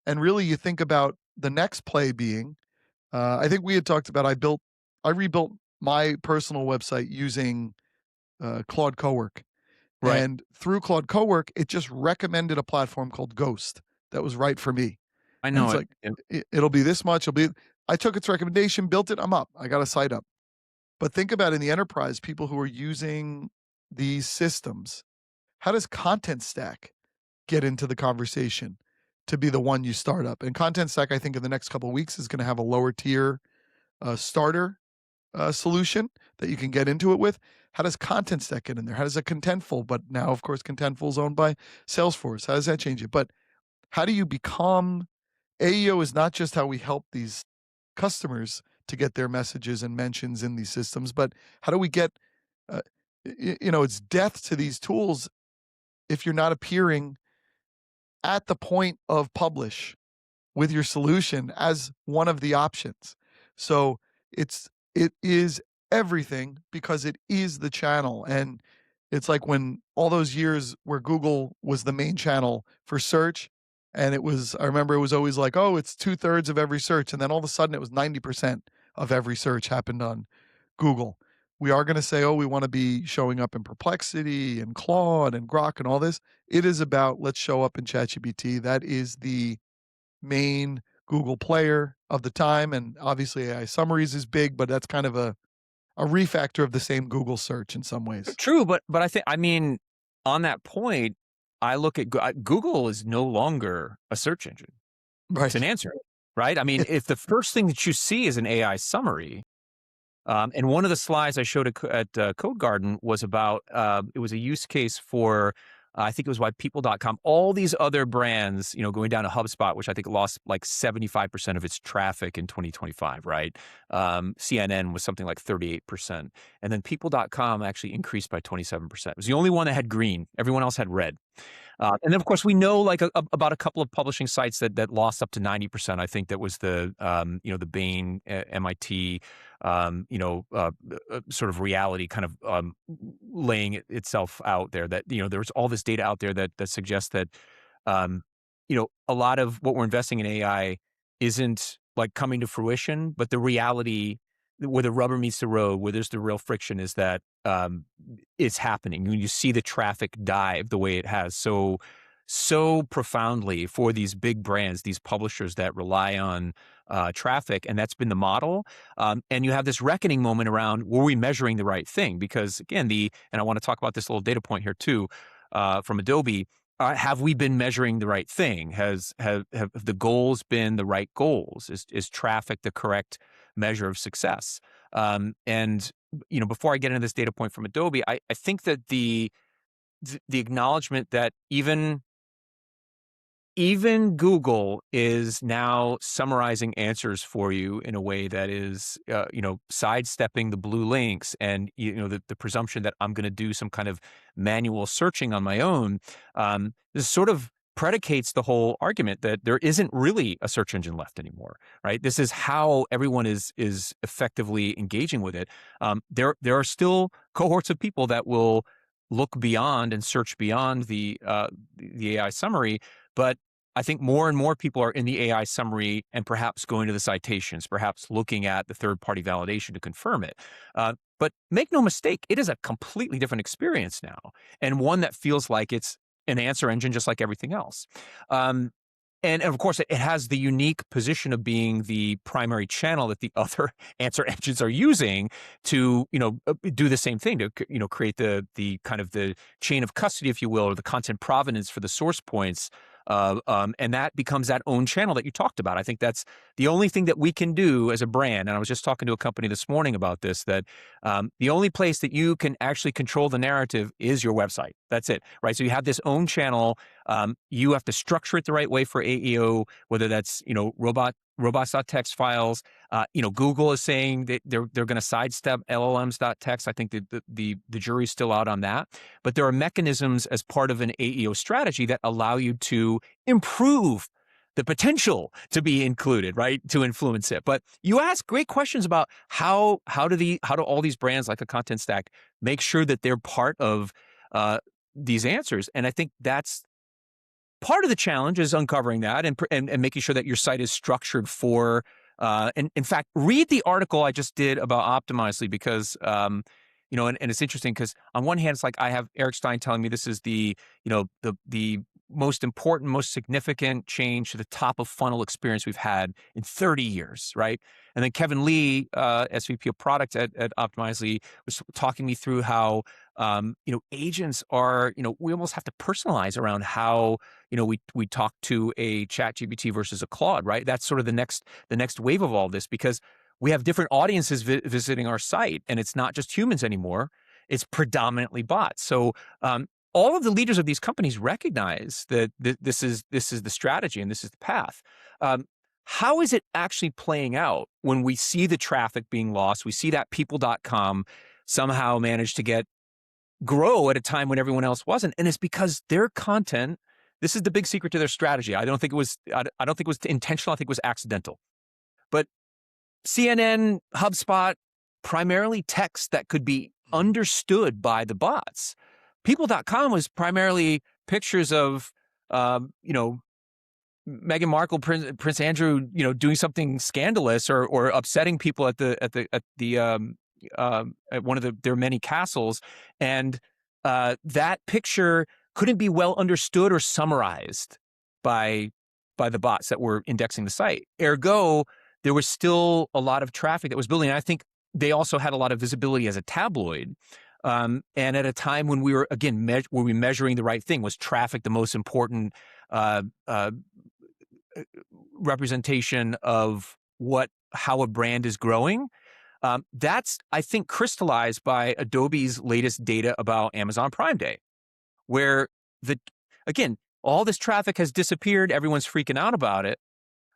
and really you think about the next play being, I think we had talked about, I rebuilt my personal website using Claude Cowork. Right. And through Claude Cowork, it just recommended a platform called Ghost that was right for me. I And know it's it. like, it'll be this much. I took its recommendation, built it, I'm up. I got a site up. But think about in the enterprise, people who are using these systems, how does Content Stack get into the conversation to be the one you start up? And Content Stack, I think in the next couple of weeks, is going to have a lower tier starter solution that you can get into it with. How does Content Stack get in there? How does a Contentful, but now of course Contentful is owned by Salesforce. How does that change it? But how do you become, AEO is not just how we help these customers to get their messages and mentions in these systems, but how do we get, it's death to these tools if you're not appearing at the point of publish with your solution as one of the options. So it is everything, because it is the channel. And it's like when all those years where Google was the main channel for search, and I remember it was always like, oh, it's 2/3 of every search. And then all of a sudden it was 90% of every search happened on Google. We are going to say, oh, we want to be showing up in Perplexity and Claude and Grok and all this. It is about, let's show up in ChatGPT. That is the main Google player of the time. And obviously AI summaries is big, but that's kind of a refactor of the same Google search in some ways. True, but I mean, on that point, I look at Google is no longer a search engine. Right. It's an answer, right? I mean, if the first thing that you see is an AI summary, and one of the slides I showed at Codegarden was about, it was a use case for, I think it was why people.com, all these other brands, going down to HubSpot, which I think lost like 75% of its traffic in 2025, right? CNN was something like 38%. And then people.com actually increased by 27%. It was the only one that had green. Everyone else had red. And then, of course, we know like about a couple of publishing sites that lost up to 90%. I think that was the Bain, MIT, sort of reality kind of laying itself out there. That there was all this data out there that suggests that a lot of what we're investing in AI isn't like coming to fruition, but the reality where the rubber meets the road, where there's the real friction, is that it's happening. When you see the traffic dive the way it has so so profoundly for these big brands, these publishers that rely on traffic, and that's been the model. And you have this reckoning moment around, were we measuring the right thing? Because again, and I want to talk about this little data point here too, from Adobe. Have we been measuring the right thing? Have the goals been the right goals? Is traffic the correct measure of success? And before I get into this data point from Adobe, I think that the acknowledgement that even Google is now summarizing answers for you in a way that is, sidestepping the blue links and, the presumption that I'm going to do some kind of manual searching on my own. This sort of predicates the whole argument that there isn't really a search engine left anymore, right? This is how everyone is effectively engaging with it. There are still cohorts of people that will look beyond and search beyond the AI summary, but I think more and more people are in the AI summary and perhaps going to the citations, perhaps looking at the third-party validation to confirm it. But make no mistake, it is a completely different experience now, and one that feels like it's an answer engine just like everything else. And of course, it has the unique position of being the primary channel that the other answer engines are using to, do the same thing, to, create the kind of the chain of custody, if you will, or the content provenance for the source points. And that becomes that own channel that you talked about. I think that's the only thing that we can do as a brand. And I was just talking to a company this morning about this, that the only place that you can actually control the narrative is your website. That's it, right? So you have this own channel. You have to structure it the right way for AEO, whether that's, robots.txt files. Google is saying that they're going to sidestep LLMs.txt. I think that the jury's still out on that. But there are mechanisms as part of an AEO strategy that allow you to improve the potential to be included, right, to influence it. But you ask great questions about how do all these brands like a Content Stack make sure that they're part of these answers. And I think that's part of the challenge, is uncovering that and making sure that your site is structured for. And in fact, read the article I just did about Optimizely, because and it's interesting because on one hand, it's like I have Eric Stein telling me this is the most important, most significant change to the top of funnel experience we've had in 30 years, right? And then Kevin Lee, SVP of product at Optimizely, was talking me through how, agents are, we almost have to personalize around how, we talk to a ChatGPT versus a Claude, right? That's sort of the next wave of all this, because we have different audiences visiting our site, and it's not just humans anymore. It's predominantly bots. So, all of the leaders of these companies recognize that this is the strategy and this is the path. How is it actually playing out when we see the traffic being lost? We see that people.com somehow managed to grow at a time when everyone else wasn't. And it's because their content, this is the big secret to their strategy. I don't think it was intentional. I think it was accidental. But CNN, HubSpot, primarily text that could be understood by the bots. People.com was primarily pictures of, Meghan Markle, Prince Andrew, doing something scandalous or upsetting people at one of their many castles, and that picture couldn't be well understood or summarized by the bots that were indexing the site. Ergo, there was still a lot of traffic that was building. And I think they also had a lot of visibility as a tabloid. And at a time when we were, again, were we measuring the right thing? Was traffic the most important representation of how a brand is growing? That's, I think, crystallized by Adobe's latest data about Amazon Prime Day, where again, all this traffic has disappeared. Everyone's freaking out about it.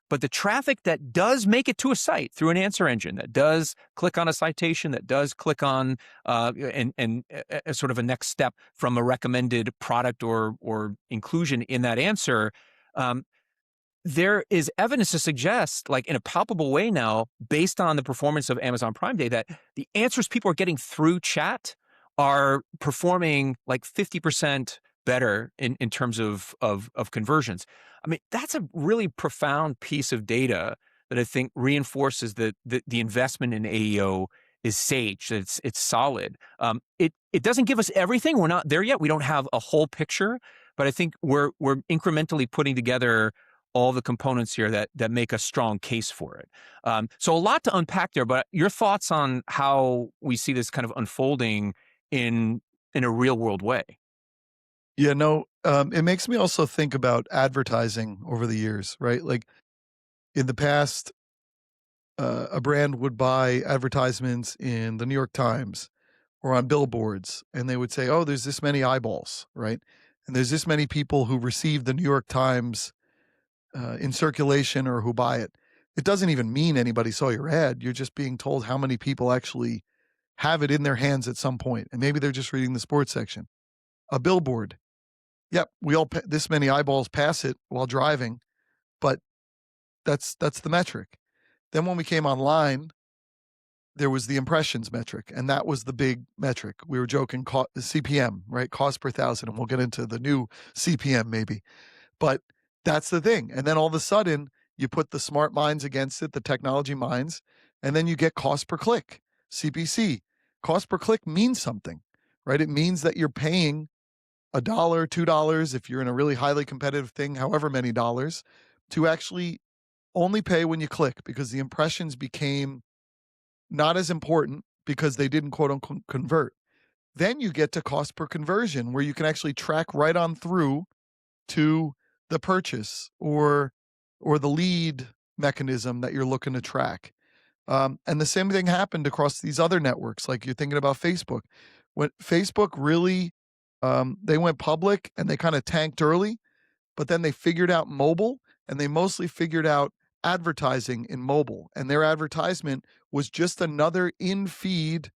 But the traffic that does make it to a site through an answer engine, that does click on a citation, that does click on and sort of a next step from a recommended product or inclusion in that answer, there is evidence to suggest, like in a palpable way now, based on the performance of Amazon Prime Day, that the answers people are getting through chat are performing like 50% better in terms of conversions. I mean, that's a really profound piece of data that I think reinforces that the investment in AEO is sage, that it's solid. It doesn't give us everything. We're not there yet. We don't have a whole picture, but I think we're incrementally putting together all the components here that make a strong case for it. So a lot to unpack there, but your thoughts on how we see this kind of unfolding in a real world way? Yeah, no, it makes me also think about advertising over the years, right? Like in the past, a brand would buy advertisements in the New York Times or on billboards, and they would say, "Oh, there's this many eyeballs," right? And there's this many people who receive the New York Times in circulation or who buy it. It doesn't even mean anybody saw your ad. You're just being told how many people actually have it in their hands at some point, and maybe they're just reading the sports section. A billboard. Yep, this many eyeballs pass it while driving, but that's the metric. Then when we came online, there was the impressions metric, and that was the big metric. We were joking CPM, right? Cost per thousand, and we'll get into the new CPM maybe. But that's the thing. And then all of a sudden, you put the smart minds against it, the technology minds, and then you get cost per click, CPC. Cost per click means something, right? It means that you're paying $1, $2 if you're in a really highly competitive thing, however many dollars, to actually only pay when you click, because the impressions became not as important because they didn't quote unquote convert. Then you get to cost per conversion, where you can actually track right on through to the purchase or the lead mechanism that you're looking to track. And the same thing happened across these other networks. Like you're thinking about Facebook. When Facebook really, they went public and they kind of tanked early, but then they figured out mobile, and they mostly figured out advertising in mobile. And their advertisement was just another in-feed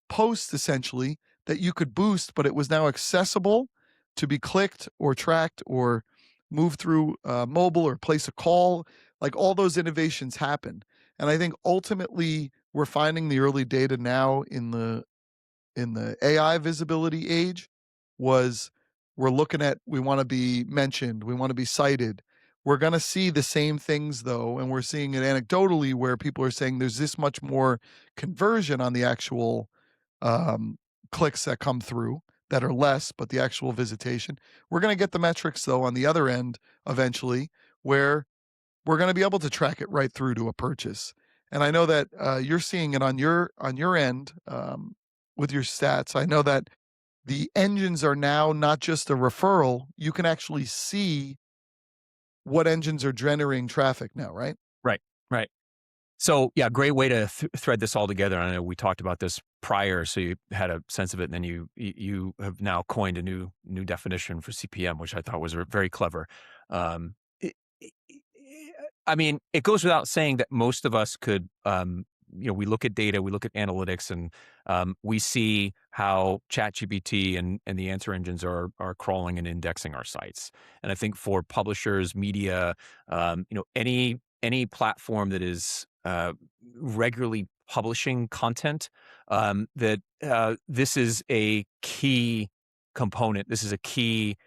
post, essentially, that you could boost, but it was now accessible to be clicked or tracked or move through mobile or place a call. Like all those innovations happened. And I think ultimately we're finding the early data now in the AI visibility age was we're looking at, we want to be mentioned, we want to be cited. We're going to see the same things though, and we're seeing it anecdotally where people are saying there's this much more conversion on the actual clicks that come through that are less, but the actual visitation. We're going to get the metrics though on the other end eventually, where we're going to be able to track it right through to a purchase. And I know that you're seeing it on your end with your stats. I know that the engines are now not just a referral. You can actually see what engines are generating traffic now, right? Right, right. So yeah, great way to thread this all together. I know we talked about this prior, so you had a sense of it, and then you have now coined a new definition for CPM, which I thought was very clever. It, I mean, it goes without saying that most of us could, we look at data, we look at analytics, and we see how ChatGPT and the answer engines are crawling and indexing our sites. And I think for publishers, media, any platform that is regularly publishing content, that this is a key component. This is a key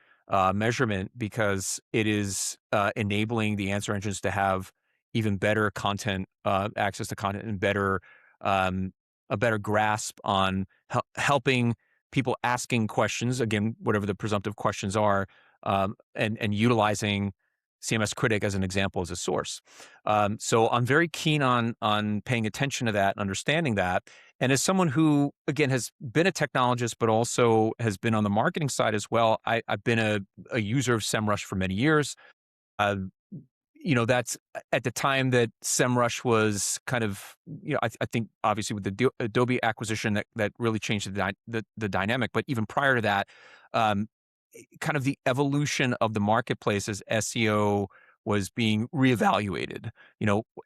measurement, because it is enabling the answer engines to have even better content, access to content, and a better grasp on helping people asking questions, again, whatever the presumptive questions are, and utilizing CMS Critic as an example as a source. So I'm very keen on paying attention to that and understanding that. And as someone who, again, has been a technologist, but also has been on the marketing side as well, I've been a user of SEMrush for many years. That's at the time that SEMrush was kind of, I think obviously with the Adobe acquisition that really changed the dynamic. But even prior to that, kind of the evolution of the marketplace as SEO was being reevaluated.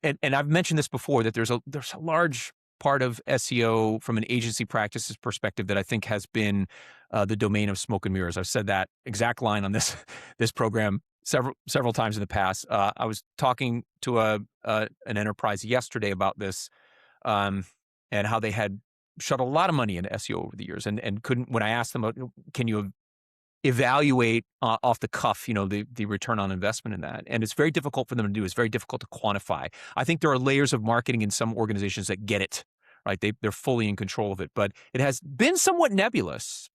And I've mentioned this before, that there's a large part of SEO from an agency practices perspective that I think has been the domain of smoke and mirrors. I've said that exact line on this program several times in the past. I was talking to an enterprise yesterday about this, and how they had shut a lot of money into SEO over the years, and couldn't. When I asked them, can you evaluate off the cuff, the return on investment in that? And it's very difficult for them to do. It's very difficult to quantify. I think there are layers of marketing in some organizations that get it, right? They're fully in control of it, but it has been somewhat nebulous.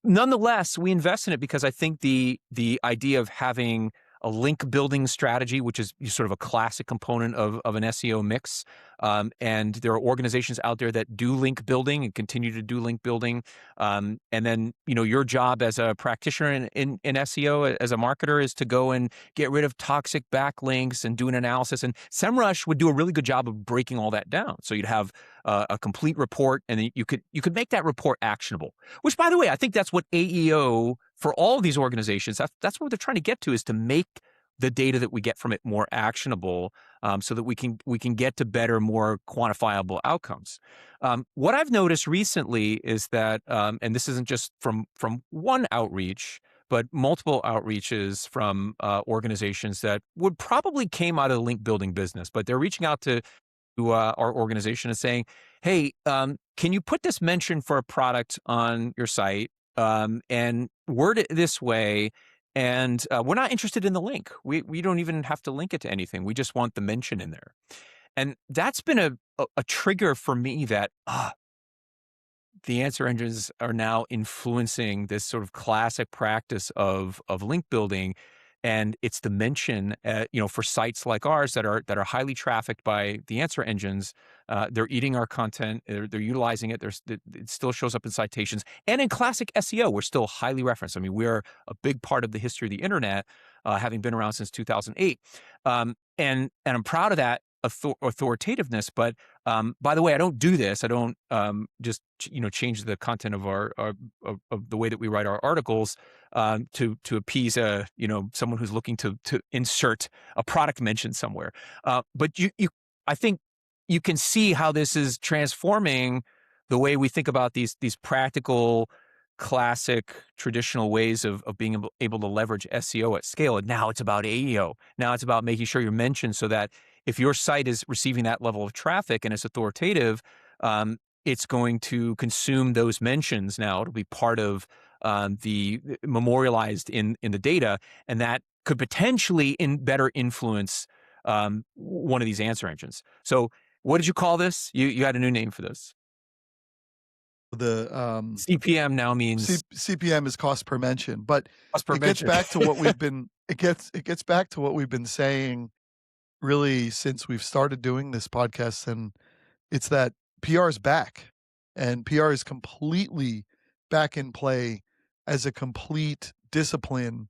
Nonetheless, we invest in it because I think the idea of having a link building strategy, which is sort of a classic component of an SEO mix, and there are organizations out there that do link building and continue to do link building. And then, your job as a practitioner in SEO, as a marketer, is to go and get rid of toxic backlinks and do an analysis. And SEMrush would do a really good job of breaking all that down. So you'd have a complete report, and then you could make that report actionable. Which, by the way, I think that's what AEO for all of these organizations, that's what they're trying to get to, is to make the data that we get from it more actionable, so that we can get to better, more quantifiable outcomes. What I've noticed recently is that, and this isn't just from one outreach, but multiple outreaches from organizations that would probably came out of the link building business, but they're reaching out to our organization and saying, hey, can you put this mention for a product on your site, and word it this way? And we're not interested in the link. We don't even have to link it to anything. We just want the mention in there. And that's been a trigger for me that the answer engines are now influencing this sort of classic practice of link building. And it's the mention, for sites like ours that are highly trafficked by the answer engines. They're eating our content. They're utilizing it. It still shows up in citations, and in classic SEO, we're still highly referenced. I mean, we're a big part of the history of the internet, having been around since 2008, and I'm proud of that authoritativeness. But by the way, I don't do this. I don't just change the content of of the way that we write our articles to appease someone who's looking to insert a product mention somewhere. But I think you can see how this is transforming the way we think about these practical, classic, traditional ways of being able to leverage SEO at scale. And now it's about AEO. Now it's about making sure you're mentioned, so that if your site is receiving that level of traffic and it's authoritative, it's going to consume those mentions. Now it'll be part of the memorialized in the data, and that could potentially better influence one of these answer engines. So what did you call this? You had a new name for this. The CPM now means CPM is cost per mention, but cost per it mention. gets back to what we've been it gets back to what we've been saying really since we've started doing this podcast, and it's that PR is back, and PR is completely back in play as a complete discipline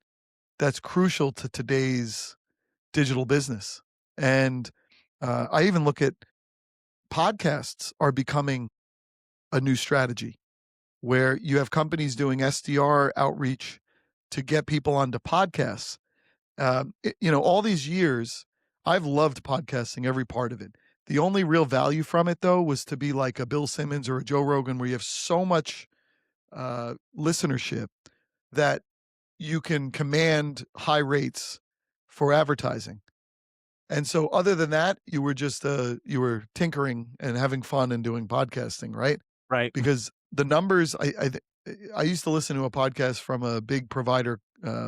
that's crucial to today's digital business. And I even look at podcasts are becoming a new strategy, where you have companies doing SDR outreach to get people onto podcasts. All these years, I've loved podcasting, every part of it. The only real value from it, though, was to be like a Bill Simmons or a Joe Rogan, where you have so much listenership that you can command high rates for advertising. And so other than that, you were just you were tinkering and having fun and doing podcasting, right? Right. Because the numbers, I used to listen to a podcast from a big provider,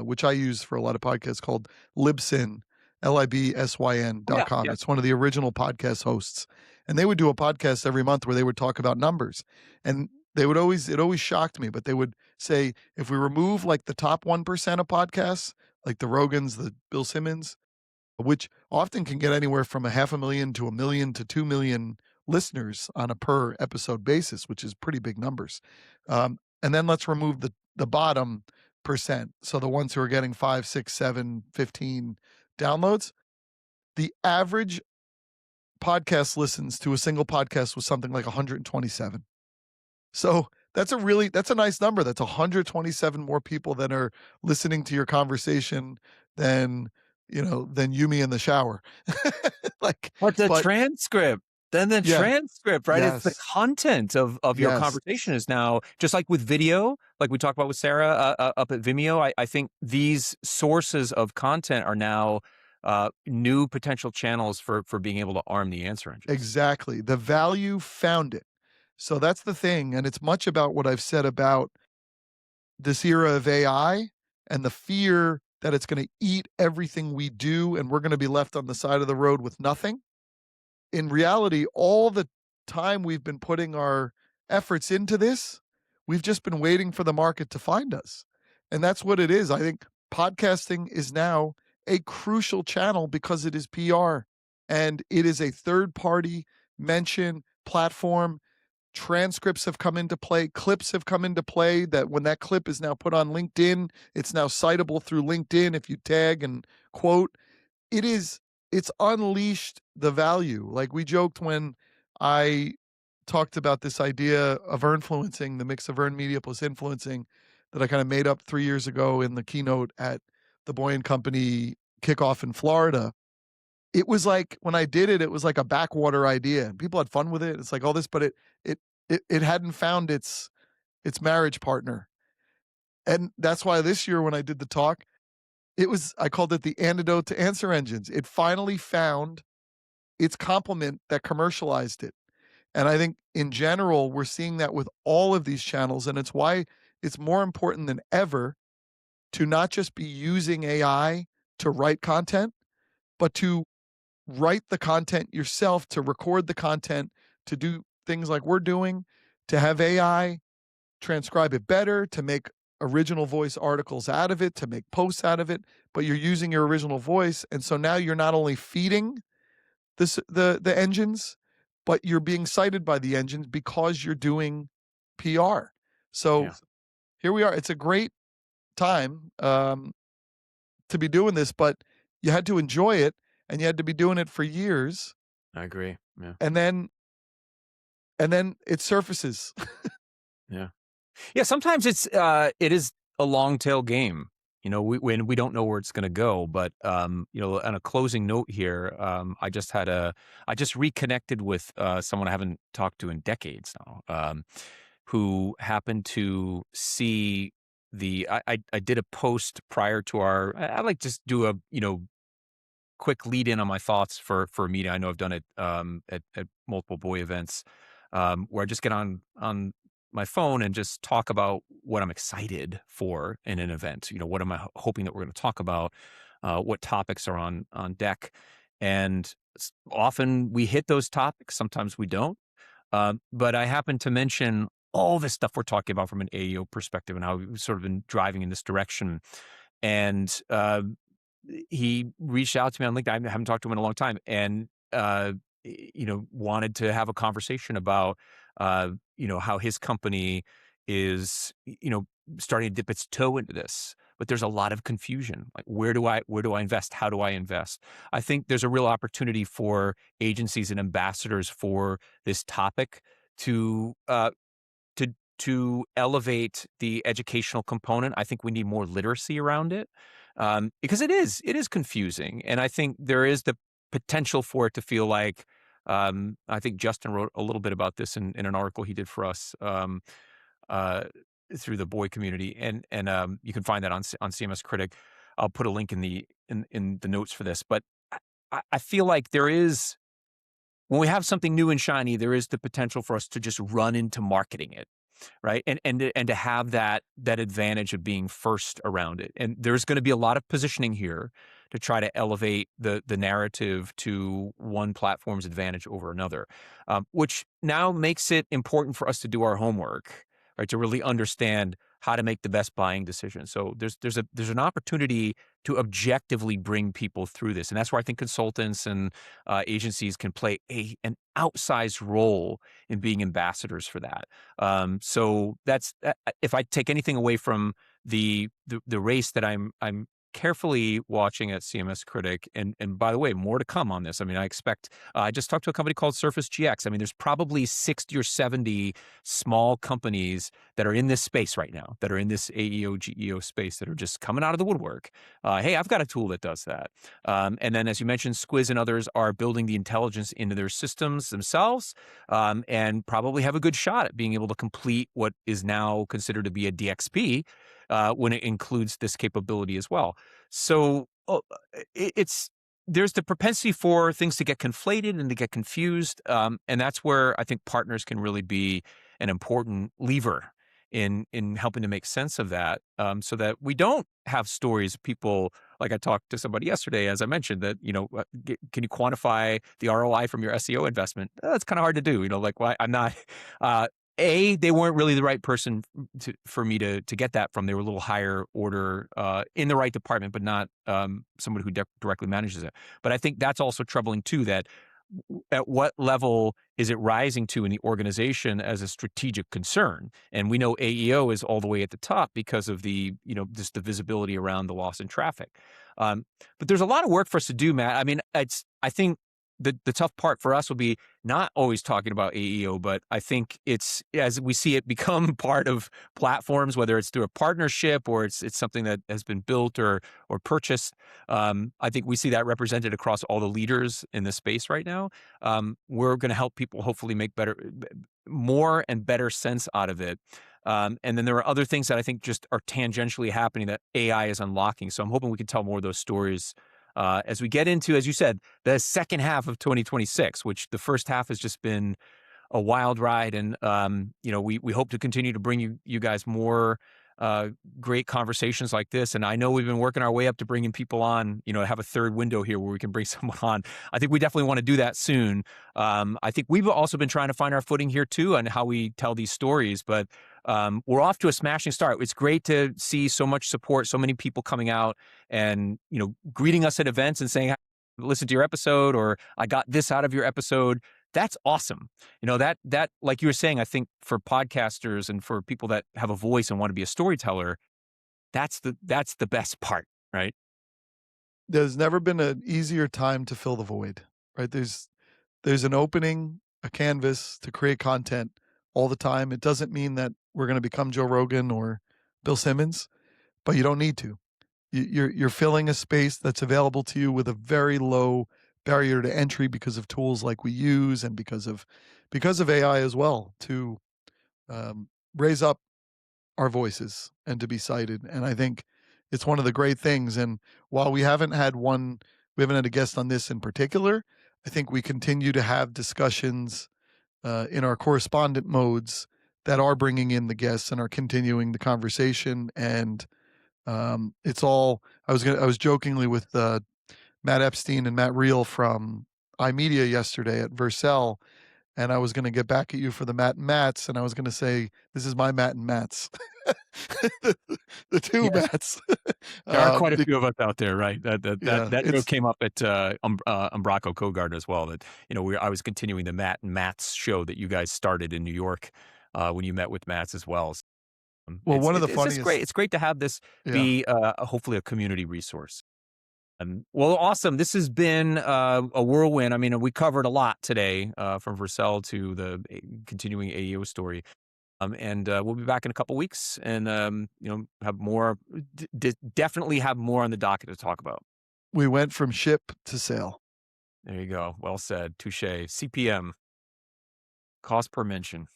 which I use for a lot of podcasts, called Libsyn, LIBSYN.com. Yeah. It's one of the original podcast hosts. And they would do a podcast every month where they would talk about numbers. And it always shocked me, but they would say, if we remove like the top 1% of podcasts, like the Rogans, the Bill Simmons, which often can get anywhere from 500,000 to 1 million to 2 million listeners on a per episode basis, which is pretty big numbers. And then let's remove the bottom percent. So the ones who are getting 5, 6, 7, 15 downloads. The average podcast listens to a single podcast was something like 127. So that's a nice number. That's 127 more people that are listening to your conversation than you, me in the shower. Transcript. Then the transcript, right? Yes. It's the content of your conversation is now, just like with video, like we talked about with Sarah up at Vimeo. I think these sources of content are now new potential channels for being able to arm the answer engine. Exactly. The value found it. So that's the thing. And it's much about what I've said about this era of AI and the fear that it's going to eat everything we do and we're going to be left on the side of the road with nothing. In reality, all the time we've been putting our efforts into this, We've just been waiting for the market to find us. And that's what it is. I think podcasting is now a crucial channel because it is PR and it is a third-party mention platform. Transcripts have come into play, clips have come into play, that when that clip is now put on LinkedIn, it's now citable through LinkedIn if you tag and quote. It's unleashed the value. Like we joked when I talked about this idea of Earnfluencing, the mix of earned media plus influencing, that I kind of made up 3 years ago in the keynote at the Boye and Company kickoff in Florida. It was like, when I did it, it was like a backwater idea. People had fun with it. It's like all this, but it hadn't found its marriage partner. And that's why this year when I did the talk, I called it the antidote to answer engines. It finally found its complement that commercialized it. And I think in general, we're seeing that with all of these channels. And it's why it's more important than ever to not just be using AI to write content, but to write the content yourself, to record the content, to do things like we're doing, to have AI transcribe it better, to make original voice articles out of it, to make posts out of it, but you're using your original voice. And so now you're not only feeding the engines, but you're being cited by the engines because you're doing PR. So here we are. It's a great time to be doing this, but you had to enjoy it and you had to be doing it for years. I agree. Yeah. And then it surfaces. Yeah. Yeah. Sometimes it is a long tail game. When we don't know where it's going to go, but on a closing note here, I just reconnected with someone I haven't talked to in decades now, who happened to see I did a post prior to I like just do a quick lead in on my thoughts for a meeting. I know I've done it at multiple Boye events, where I just get on my phone and just talk about what I'm excited for in an event. What am I hoping that we're going to talk about? What topics are on deck? And often we hit those topics. Sometimes we don't. But I happen to mention all this stuff we're talking about from an AEO perspective and how we've sort of been driving in this direction. And he reached out to me on LinkedIn. I haven't talked to him in a long time, and wanted to have a conversation about how his company is starting to dip its toe into this. But there's a lot of confusion. Like, where do I invest? How do I invest? I think there's a real opportunity for agencies and ambassadors for this topic to elevate the educational component. I think we need more literacy around it, because it is confusing, and I think there is the potential for it to feel like. I think Justin wrote a little bit about this in an article he did for us through the Boye community, and you can find that on CMS Critic. I'll put a link in the notes for this, but I feel like there is, when we have something new and shiny, there is the potential for us to just run into marketing it, right? And to have that advantage of being first around it. And there's going to be a lot of positioning here to try to elevate the narrative to one platform's advantage over another, which now makes it important for us to do our homework, right? To really understand how to make the best buying decision. So there's an opportunity to objectively bring people through this, and that's where I think consultants and agencies can play an outsized role in being ambassadors for that. So that's, if I take anything away from the race that I'm carefully watching at CMS Critic, and by the way, more to come on this. I mean, I expect, I just talked to a company called Surface GX. I mean, there's probably 60 or 70 small companies that are in this space right now, that are in this AEO, GEO space, that are just coming out of the woodwork. Hey, I've got a tool that does that. And then, as you mentioned, Squiz and others are building the intelligence into their systems themselves, and probably have a good shot at being able to complete what is now considered to be a DXP, when it includes this capability as well. So there's the propensity for things to get conflated and to get confused, and that's where I think partners can really be an important lever in helping to make sense of that, so that we don't have stories of people, like I talked to somebody yesterday, as I mentioned, that, can you quantify the ROI from your SEO investment? That's kind of hard to do. Like, why I'm not, they weren't really the right person for me to get that from. They were a little higher order in the right department, but not someone who directly manages it. But I think that's also troubling too, that at what level is it rising to in the organization as a strategic concern? And we know AEO is all the way at the top because of the, just the visibility around the loss in traffic. But there's a lot of work for us to do, Matt. I mean, I think the tough part for us will be not always talking about AEO, but I think it's, as we see it become part of platforms, whether it's through a partnership or it's something that has been built or purchased. I think we see that represented across all the leaders in the space right now. We're going to help people hopefully make more and better sense out of it. And then there are other things that I think just are tangentially happening that AI is unlocking. So I'm hoping we can tell more of those stories as we get into, as you said, the second half of 2026, which the first half has just been a wild ride. And, we hope to continue to bring you guys more great conversations like this. And I know we've been working our way up to bringing people on, have a third window here where we can bring someone on. I think we definitely want to do that soon. I think we've also been trying to find our footing here too and how we tell these stories, but we're off to a smashing start. It's great to see so much support, so many people coming out and, greeting us at events and saying, listen to your episode, or I got this out of your episode. That's awesome. That like you were saying, I think for podcasters and for people that have a voice and want to be a storyteller, that's the best part, right? There's never been an easier time to fill the void, right? There's an opening, a canvas to create content all the time. It doesn't mean that we're going to become Joe Rogan or Bill Simmons, but you don't need to. You're filling a space that's available to you with a very low barrier to entry because of tools like we use and because of AI as well to raise up our voices and to be cited. And I think it's one of the great things. And while we haven't had a guest on this in particular, I think we continue to have discussions in our correspondent modes that are bringing in the guests and are continuing the conversation. And it's all, I was jokingly with Matt Epstein and Matt Reel from iMedia yesterday at Vercel, and I was going to get back at you for the Matt and Matts, and I was going to say, this is my Matt and Matts. the two Matts. There are quite a few of us out there, right? That joke came up at Umbraco Codegarden as well. That I was continuing the Matt and Matts show that you guys started in New York when you met with Matts as well. Well, one of the funniest. It's great to have this be hopefully a community resource. Well, awesome. This has been a whirlwind. I mean, we covered a lot today, from Vercel to the continuing AEO story. And we'll be back in a couple weeks and, have more, definitely have more on the docket to talk about. We went from ship to sail. There you go. Well said. Touche. CPM. Cost per mention.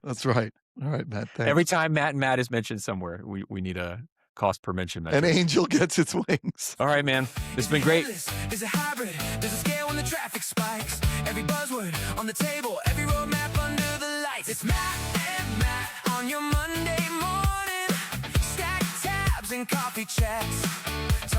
That's right. All right, Matt. Thanks. Every time Matt and Matt is mentioned somewhere, we need a cost per mention metric. An angel gets its wings. All right, man. This has been great. There's a hybrid, there's a scale when the traffic spikes. Every buzzword on the table, every roadmap under the lights. It's Matt and Matt on your Monday morning. Stack tabs and coffee chats.